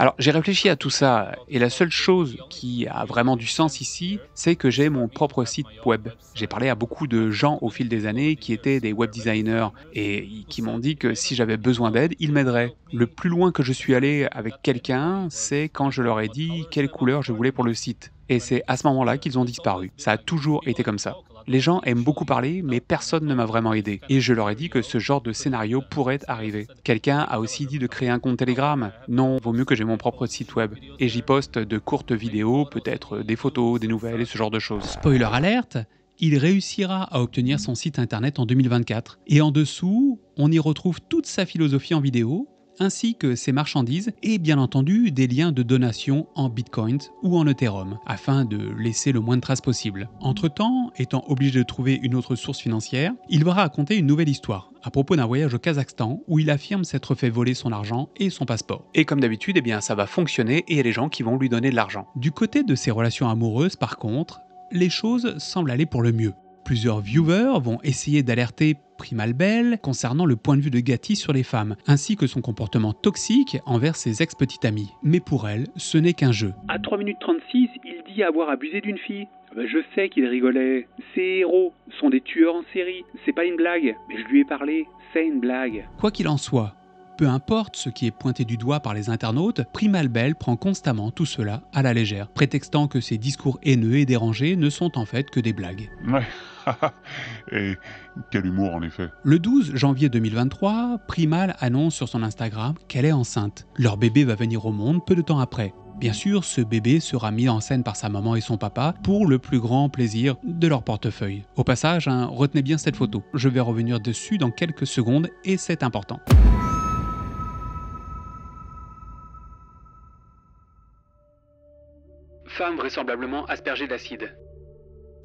Alors j'ai réfléchi à tout ça, et la seule chose qui a vraiment du sens ici, c'est que j'ai mon propre site web. J'ai parlé à beaucoup de gens au fil des années qui étaient des web designers, et qui m'ont dit que si j'avais besoin d'aide, ils m'aideraient. Le plus loin que je suis allé avec quelqu'un, c'est quand je leur ai dit quelle couleur je voulais pour le site. Et c'est à ce moment-là qu'ils ont disparu. Ça a toujours été comme ça. Les gens aiment beaucoup parler, mais personne ne m'a vraiment aidé. Et je leur ai dit que ce genre de scénario pourrait arriver. Quelqu'un a aussi dit de créer un compte Telegram. Non, vaut mieux que j'ai mon propre site web. Et j'y poste de courtes vidéos, peut-être des photos, des nouvelles et ce genre de choses. Spoiler alerte, il réussira à obtenir son site internet en 2024. Et en dessous, on y retrouve toute sa philosophie en vidéo, ainsi que ses marchandises et bien entendu des liens de donation en Bitcoin ou en Ethereum, afin de laisser le moins de traces possible. Entre-temps, étant obligé de trouver une autre source financière, il va raconter une nouvelle histoire, à propos d'un voyage au Kazakhstan où il affirme s'être fait voler son argent et son passeport. Et comme d'habitude, eh bien, ça va fonctionner et il y a des gens qui vont lui donner de l'argent. Du côté de ses relations amoureuses, par contre, les choses semblent aller pour le mieux. Plusieurs viewers vont essayer d'alerter Primalbel concernant le point de vue de Gati sur les femmes, ainsi que son comportement toxique envers ses ex-petites amies. Mais pour elle, ce n'est qu'un jeu. À 3 minutes 36, il dit avoir abusé d'une fille. Je sais qu'il rigolait. Ces héros sont des tueurs en série. C'est pas une blague. Mais je lui ai parlé. C'est une blague. Quoi qu'il en soit, peu importe ce qui est pointé du doigt par les internautes, Primalbel prend constamment tout cela à la légère, prétextant que ses discours haineux et dérangés ne sont en fait que des blagues. Ouais, et quel humour en effet. Le 12 janvier 2023, Primal annonce sur son Instagram qu'elle est enceinte. Leur bébé va venir au monde peu de temps après. Bien sûr, ce bébé sera mis en scène par sa maman et son papa pour le plus grand plaisir de leur portefeuille. Au passage, retenez bien cette photo. Je vais revenir dessus dans quelques secondes et c'est important. Femme vraisemblablement aspergée d'acide.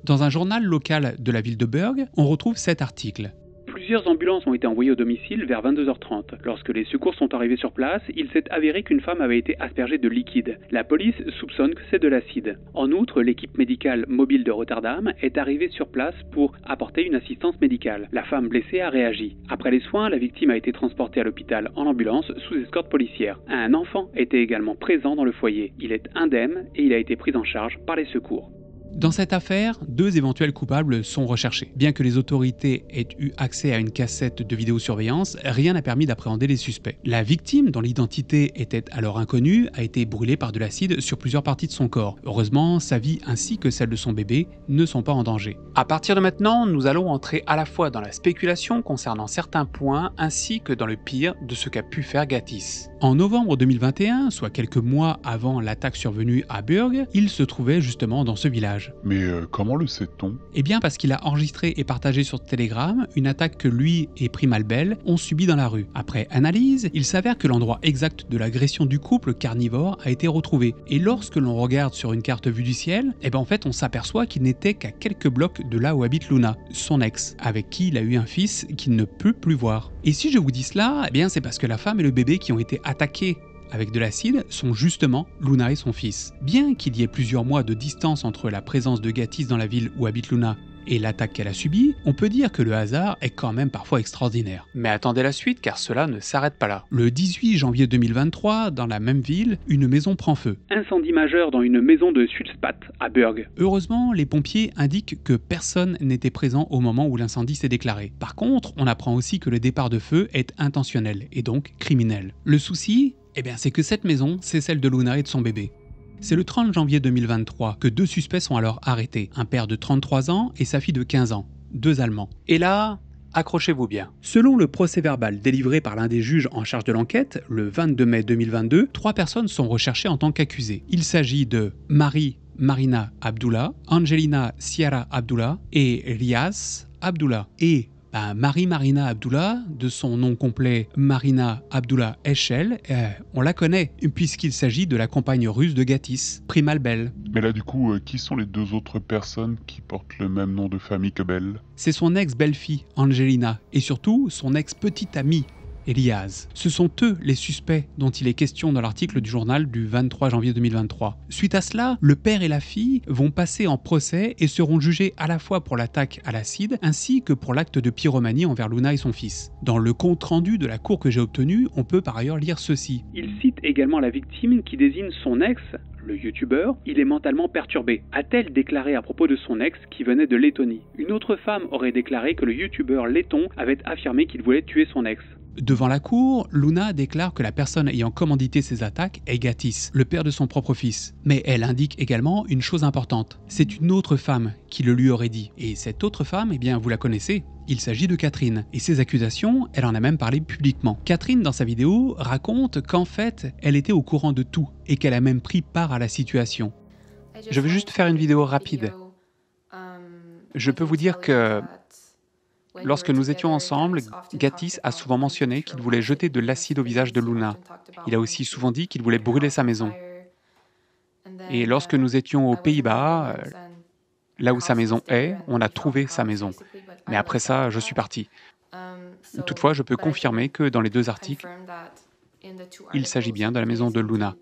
Dans un journal local de la ville de Berg, on retrouve cet article. Plusieurs ambulances ont été envoyées au domicile vers 22h30. Lorsque les secours sont arrivés sur place, il s'est avéré qu'une femme avait été aspergée de liquide. La police soupçonne que c'est de l'acide. En outre, l'équipe médicale mobile de Rotterdam est arrivée sur place pour apporter une assistance médicale. La femme blessée a réagi. Après les soins, la victime a été transportée à l'hôpital en ambulance sous escorte policière. Un enfant était également présent dans le foyer. Il est indemne et il a été pris en charge par les secours. Dans cette affaire, 2 éventuels coupables sont recherchés. Bien que les autorités aient eu accès à une cassette de vidéosurveillance, rien n'a permis d'appréhender les suspects. La victime, dont l'identité était alors inconnue, a été brûlée par de l'acide sur plusieurs parties de son corps. Heureusement, sa vie ainsi que celle de son bébé ne sont pas en danger. À partir de maintenant, nous allons entrer à la fois dans la spéculation concernant certains points ainsi que dans le pire de ce qu'a pu faire Gatis. En novembre 2021, soit quelques mois avant l'attaque survenue à Burg, il se trouvait justement dans ce village. Mais comment le sait-on? Eh bien parce qu'il a enregistré et partagé sur Telegram une attaque que lui et Primalbel ont subie dans la rue. Après analyse, il s'avère que l'endroit exact de l'agression du couple carnivore a été retrouvé. Et lorsque l'on regarde sur une carte vue du ciel, eh ben en fait on s'aperçoit qu'il n'était qu'à quelques blocs de là où habite Luna, son ex, avec qui il a eu un fils qu'il ne peut plus voir. Et si je vous dis cela, eh bien c'est parce que la femme et le bébé qui ont été attaqués avec de l'acide sont justement Luna et son fils. Bien qu'il y ait plusieurs mois de distance entre la présence de Gatis dans la ville où habite Luna et l'attaque qu'elle a subie, on peut dire que le hasard est quand même parfois extraordinaire. Mais attendez la suite car cela ne s'arrête pas là. Le 18 janvier 2023, dans la même ville, une maison prend feu. Incendie majeur dans une maison de Sulzbad à Burg. Heureusement, les pompiers indiquent que personne n'était présent au moment où l'incendie s'est déclaré. Par contre, on apprend aussi que le départ de feu est intentionnel et donc criminel. Le souci, eh bien, c'est que cette maison, c'est celle de Luna et de son bébé. C'est le 30 janvier 2023 que 2 suspects sont alors arrêtés, un père de 33 ans et sa fille de 15 ans, 2 Allemands. Et là, accrochez-vous bien. Selon le procès-verbal délivré par l'un des juges en charge de l'enquête, le 22 mai 2022, 3 personnes sont recherchées en tant qu'accusées. Il s'agit de Marina Abdullah, Angelina Ciara Abdullah et Riaz Abdullah. Et Marina Abdullah, de son nom complet Marina Abdullah Eshel, on la connaît, puisqu'il s'agit de la compagne russe de Gatis, Primalbel. Mais là du coup, qui sont les 2 autres personnes qui portent le même nom de famille que Belle? C'est son ex-belle-fille, Angelina, et surtout son ex-petite amie, Elias. Ce sont eux les suspects dont il est question dans l'article du journal du 23 janvier 2023. Suite à cela, le père et la fille vont passer en procès et seront jugés à la fois pour l'attaque à l'acide ainsi que pour l'acte de pyromanie envers Luna et son fils. Dans le compte rendu de la cour que j'ai obtenu, on peut par ailleurs lire ceci. Il cite également la victime qui désigne son ex, le youtubeur, il est mentalement perturbé, a-t-elle déclaré à propos de son ex qui venait de Lettonie. Une autre femme aurait déclaré que le youtubeur letton avait affirmé qu'il voulait tuer son ex. Devant la cour, Luna déclare que la personne ayant commandité ces attaques est Gatis, le père de son propre fils. Mais elle indique également une chose importante. C'est une autre femme qui le lui aurait dit. Et cette autre femme, eh bien vous la connaissez. Il s'agit de Catherine. Et ses accusations, elle en a même parlé publiquement. Catherine, dans sa vidéo, raconte qu'en fait, elle était au courant de tout et qu'elle a même pris part à la situation. Je vais juste faire une vidéo rapide. Je peux vous dire que lorsque nous étions ensemble, Gatiss a souvent mentionné qu'il voulait jeter de l'acide au visage de Luna. Il a aussi souvent dit qu'il voulait brûler sa maison. Et lorsque nous étions aux Pays-Bas, là où sa maison est, on a trouvé sa maison. Mais après ça, je suis parti. Toutefois, je peux confirmer que dans les deux articles, il s'agit bien de la maison de Luna.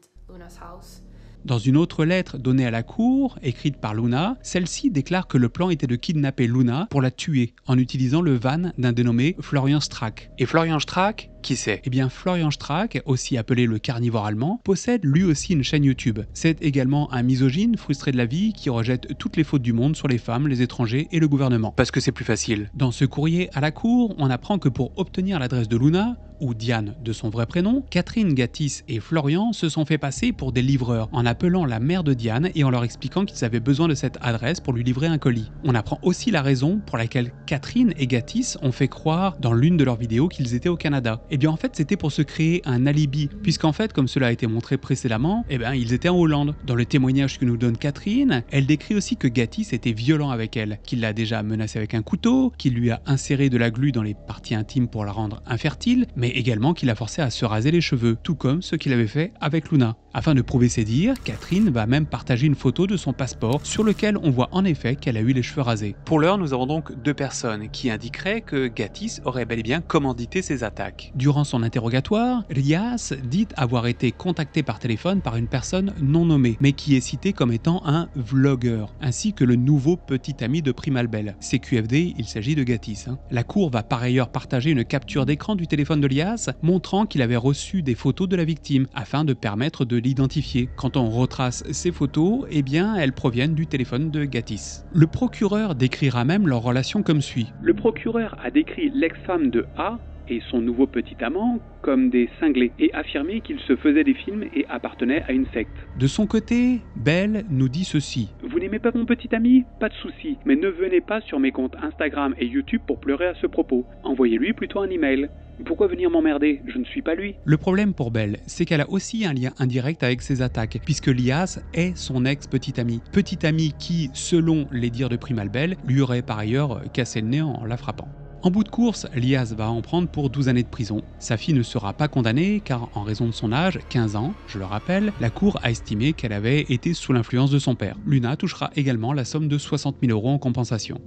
Dans une autre lettre donnée à la cour, écrite par Luna, celle-ci déclare que le plan était de kidnapper Luna pour la tuer en utilisant le van d'un dénommé Florian Strack. Et Florian Strack, qui c'est? Eh bien, Florian Strack, aussi appelé le carnivore allemand, possède lui aussi une chaîne YouTube. C'est également un misogyne frustré de la vie qui rejette toutes les fautes du monde sur les femmes, les étrangers et le gouvernement. Parce que c'est plus facile. Dans ce courrier à la cour, on apprend que pour obtenir l'adresse de Luna, ou Diane de son vrai prénom, Catherine, Gatiss et Florian se sont fait passer pour des livreurs en appelant la mère de Diane et en leur expliquant qu'ils avaient besoin de cette adresse pour lui livrer un colis. On apprend aussi la raison pour laquelle Catherine et Gatiss ont fait croire dans l'une de leurs vidéos qu'ils étaient au Canada. Et bien en fait c'était pour se créer un alibi, puisqu'en fait comme cela a été montré précédemment, ils étaient en Hollande. Dans le témoignage que nous donne Catherine, elle décrit aussi que Gatiss était violent avec elle, qu'il l'a déjà menacée avec un couteau, qu'il lui a inséré de la glu dans les parties intimes pour la rendre infertile, mais également qu'il l'a forcé à se raser les cheveux, tout comme ce qu'il avait fait avec Luna. Afin de prouver ses dires, Catherine va même partager une photo de son passeport sur lequel on voit en effet qu'elle a eu les cheveux rasés. Pour l'heure, nous avons donc deux personnes qui indiqueraient que Gatiss aurait bel et bien commandité ces attaques. Durant son interrogatoire, Rias dit avoir été contacté par téléphone par une personne non nommée, mais qui est citée comme étant un vlogueur, ainsi que le nouveau petit ami de Primalbel. CQFD, il s'agit de Gatiss. La cour va par ailleurs partager une capture d'écran du téléphone de Rias, montrant qu'il avait reçu des photos de la victime, afin de permettre de l'identifier. Quand on retrace ces photos, elles proviennent du téléphone de Gatiss. Le procureur décrira même leur relation comme suit. Le procureur a décrit l'ex-femme de A et son nouveau petit amant comme des cinglés et affirmé qu'ils se faisaient des films et appartenaient à une secte. De son côté, Belle nous dit ceci. Vous n'aimez pas mon petit ami? Pas de souci, mais ne venez pas sur mes comptes Instagram et YouTube pour pleurer à ce propos. Envoyez-lui plutôt un email. Pourquoi venir m'emmerder? Je ne suis pas lui. Le problème pour Belle, c'est qu'elle a aussi un lien indirect avec ses attaques, puisque Lias est son ex-petit ami. Petit ami qui, selon les dires de Primalbel, lui aurait par ailleurs cassé le nez en la frappant. En bout de course, Lias va en prendre pour 12 années de prison. Sa fille ne sera pas condamnée car en raison de son âge, 15 ans, je le rappelle, la cour a estimé qu'elle avait été sous l'influence de son père. Luna touchera également la somme de 60 000 € en compensation.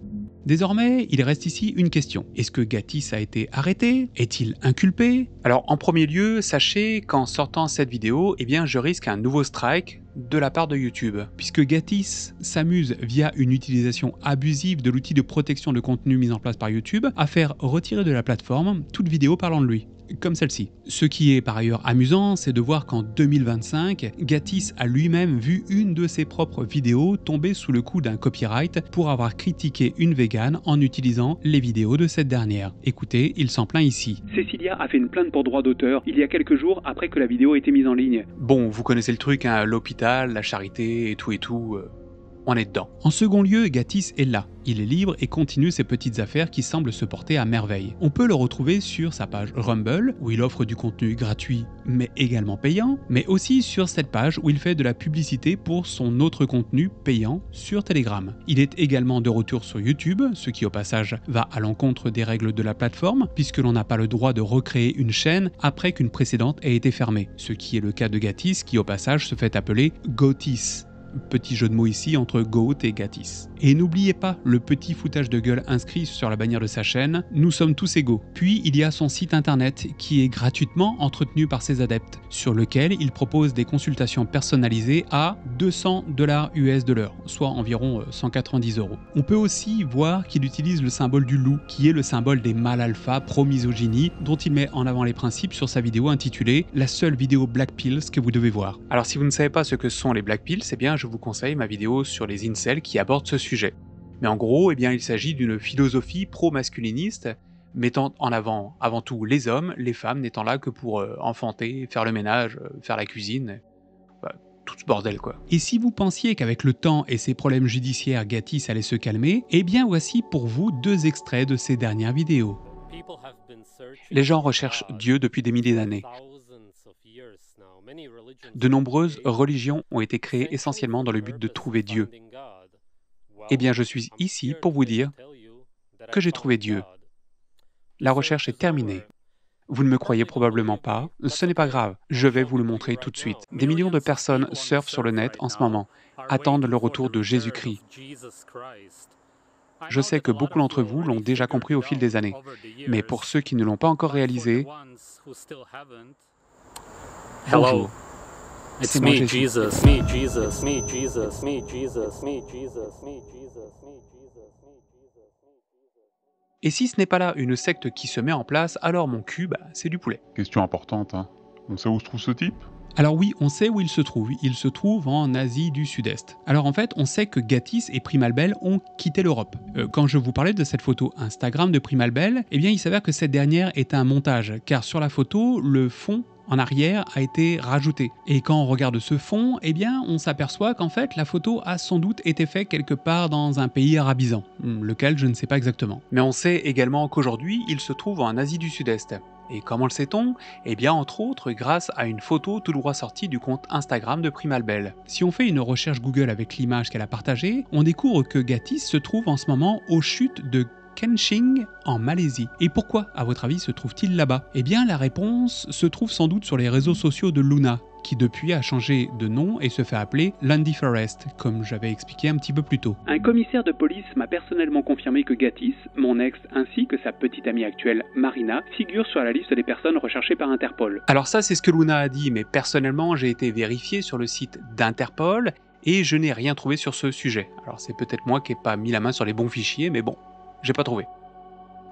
Désormais, il reste ici une question. Est-ce que Gatiss a été arrêté? Est-il inculpé? Alors en premier lieu, sachez qu'en sortant cette vidéo, je risque un nouveau strike de la part de YouTube, puisque Gatiss s'amuse via une utilisation abusive de l'outil de protection de contenu mis en place par YouTube à faire retirer de la plateforme toute vidéo parlant de lui. Comme celle-ci. Ce qui est par ailleurs amusant, c'est de voir qu'en 2025, Gatiss a lui-même vu une de ses propres vidéos tomber sous le coup d'un copyright pour avoir critiqué une végane en utilisant les vidéos de cette dernière. Écoutez, il s'en plaint ici. Cécilia a fait une plainte pour droit d'auteur il y a quelques jours après que la vidéo ait été mise en ligne. Bon, vous connaissez le truc, l'hôpital, la charité et tout. On est dedans. En second lieu, Gatiss est là. Il est libre et continue ses petites affaires qui semblent se porter à merveille. On peut le retrouver sur sa page Rumble, où il offre du contenu gratuit, mais également payant, mais aussi sur cette page où il fait de la publicité pour son autre contenu payant sur Telegram. Il est également de retour sur YouTube, ce qui au passage va à l'encontre des règles de la plateforme, puisque l'on n'a pas le droit de recréer une chaîne après qu'une précédente ait été fermée, ce qui est le cas de Gatiss qui au passage se fait appeler Gotiss. Petit jeu de mots ici entre Goat et Gatiss. Et n'oubliez pas le petit foutage de gueule inscrit sur la bannière de sa chaîne, nous sommes tous égaux. Puis il y a son site internet qui est gratuitement entretenu par ses adeptes, sur lequel il propose des consultations personnalisées à 200 $ US de l'heure, soit environ 190 €. On peut aussi voir qu'il utilise le symbole du loup, qui est le symbole des mâles alpha pro-misogynie, dont il met en avant les principes sur sa vidéo intitulée « La seule vidéo Black Pills que vous devez voir ». Alors si vous ne savez pas ce que sont les Black Pills, je vous conseille ma vidéo sur les incels qui aborde ce sujet. Mais en gros, il s'agit d'une philosophie pro-masculiniste mettant en avant avant tout les hommes, les femmes n'étant là que pour enfanter, faire le ménage, faire la cuisine, tout ce bordel quoi. Et si vous pensiez qu'avec le temps et ses problèmes judiciaires, Gatiss allait se calmer, voici pour vous 2 extraits de ses dernières vidéos. Les gens recherchent Dieu depuis des milliers d'années. De nombreuses religions ont été créées essentiellement dans le but de trouver Dieu. Eh bien, je suis ici pour vous dire que j'ai trouvé Dieu. La recherche est terminée. Vous ne me croyez probablement pas, ce n'est pas grave, je vais vous le montrer tout de suite. Des millions de personnes surfent sur le net en ce moment, attendent le retour de Jésus-Christ. Je sais que beaucoup d'entre vous l'ont déjà compris au fil des années, mais pour ceux qui ne l'ont pas encore réalisé, bonjour. It's C'est moi me, Jésus. Jesus, me, Jesus, me, Jesus, me, Jesus, me, Jesus, me, Jesus, me, Jesus. Et si ce n'est pas là une secte qui se met en place, alors mon cul, c'est du poulet. Question importante, hein. On sait où se trouve ce type? Alors oui, on sait où il se trouve. Il se trouve en Asie du Sud-Est. Alors en fait, on sait que Gatiss et Primalbel ont quitté l'Europe. Quand je vous parlais de cette photo Instagram de Primalbel, eh bien il s'avère que cette dernière est un montage, car sur la photo, le fond en arrière a été rajouté. Et quand on regarde ce fond, eh bien on s'aperçoit qu'en fait la photo a sans doute été faite quelque part dans un pays arabisant, lequel je ne sais pas exactement. Mais on sait également qu'aujourd'hui il se trouve en Asie du Sud-Est. Et comment le sait-on? Eh bien entre autres grâce à une photo tout droit sortie du compte Instagram de Primalbel. Si on fait une recherche Google avec l'image qu'elle a partagée, on découvre que Gatiss se trouve en ce moment aux chutes de Kenching en Malaisie. Et pourquoi, à votre avis, se trouve-t-il là-bas? Eh bien, la réponse se trouve sans doute sur les réseaux sociaux de Luna, qui depuis a changé de nom et se fait appeler Lundy Forest, comme j'avais expliqué un petit peu plus tôt. Un commissaire de police m'a personnellement confirmé que Gatiss, mon ex, ainsi que sa petite amie actuelle, Marina, figurent sur la liste des personnes recherchées par Interpol. Alors ça, c'est ce que Luna a dit, mais personnellement, j'ai été vérifié sur le site d'Interpol et je n'ai rien trouvé sur ce sujet. Alors c'est peut-être moi qui n'ai pas mis la main sur les bons fichiers, mais bon, j'ai pas trouvé.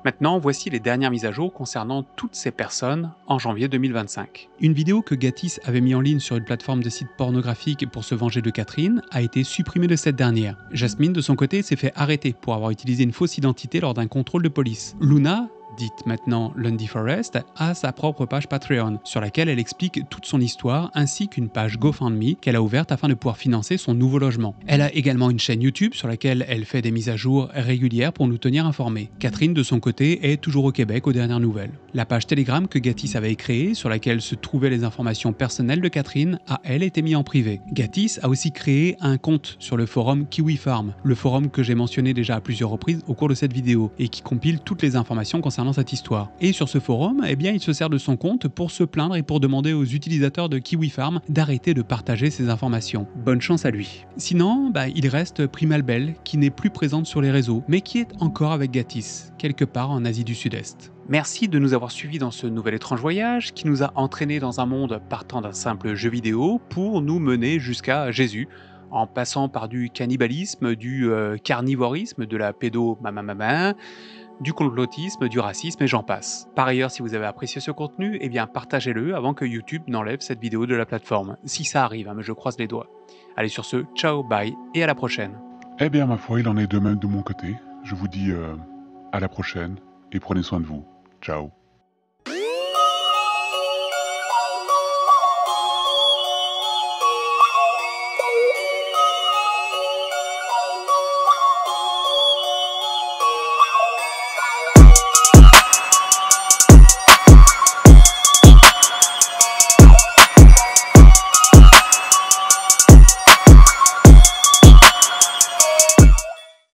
Maintenant, voici les dernières mises à jour concernant toutes ces personnes en janvier 2025. Une vidéo que Gatiss avait mis en ligne sur une plateforme de site pornographique pour se venger de Catherine a été supprimée de cette dernière. Jasmine, de son côté, s'est fait arrêter pour avoir utilisé une fausse identité lors d'un contrôle de police. Luna, dite maintenant Lundy Forest, a sa propre page Patreon, sur laquelle elle explique toute son histoire, ainsi qu'une page GoFundMe qu'elle a ouverte afin de pouvoir financer son nouveau logement. Elle a également une chaîne YouTube sur laquelle elle fait des mises à jour régulières pour nous tenir informés. Catherine, de son côté, est toujours au Québec aux dernières nouvelles. La page Telegram que Gatiss avait créée, sur laquelle se trouvaient les informations personnelles de Catherine, a elle été mise en privé. Gatiss a aussi créé un compte sur le forum Kiwi Farm, le forum que j'ai mentionné déjà à plusieurs reprises au cours de cette vidéo, et qui compile toutes les informations concernant cette histoire. Et sur ce forum, eh bien, il se sert de son compte pour se plaindre et pour demander aux utilisateurs de Kiwi Farm d'arrêter de partager ces informations. Bonne chance à lui. Sinon, il reste Primalbel, qui n'est plus présente sur les réseaux, mais qui est encore avec Gatiss, quelque part en Asie du Sud-Est. Merci de nous avoir suivis dans ce nouvel étrange voyage qui nous a entraînés dans un monde partant d'un simple jeu vidéo pour nous mener jusqu'à Jésus, en passant par du cannibalisme, du carnivorisme, de la du complotisme, du racisme et j'en passe. Par ailleurs, si vous avez apprécié ce contenu, eh bien partagez-le avant que YouTube n'enlève cette vidéo de la plateforme. Si ça arrive, mais je croise les doigts. Allez sur ce, ciao, bye et à la prochaine. Eh bien, ma foi, il en est de même de mon côté. Je vous dis à la prochaine et prenez soin de vous. Ciao.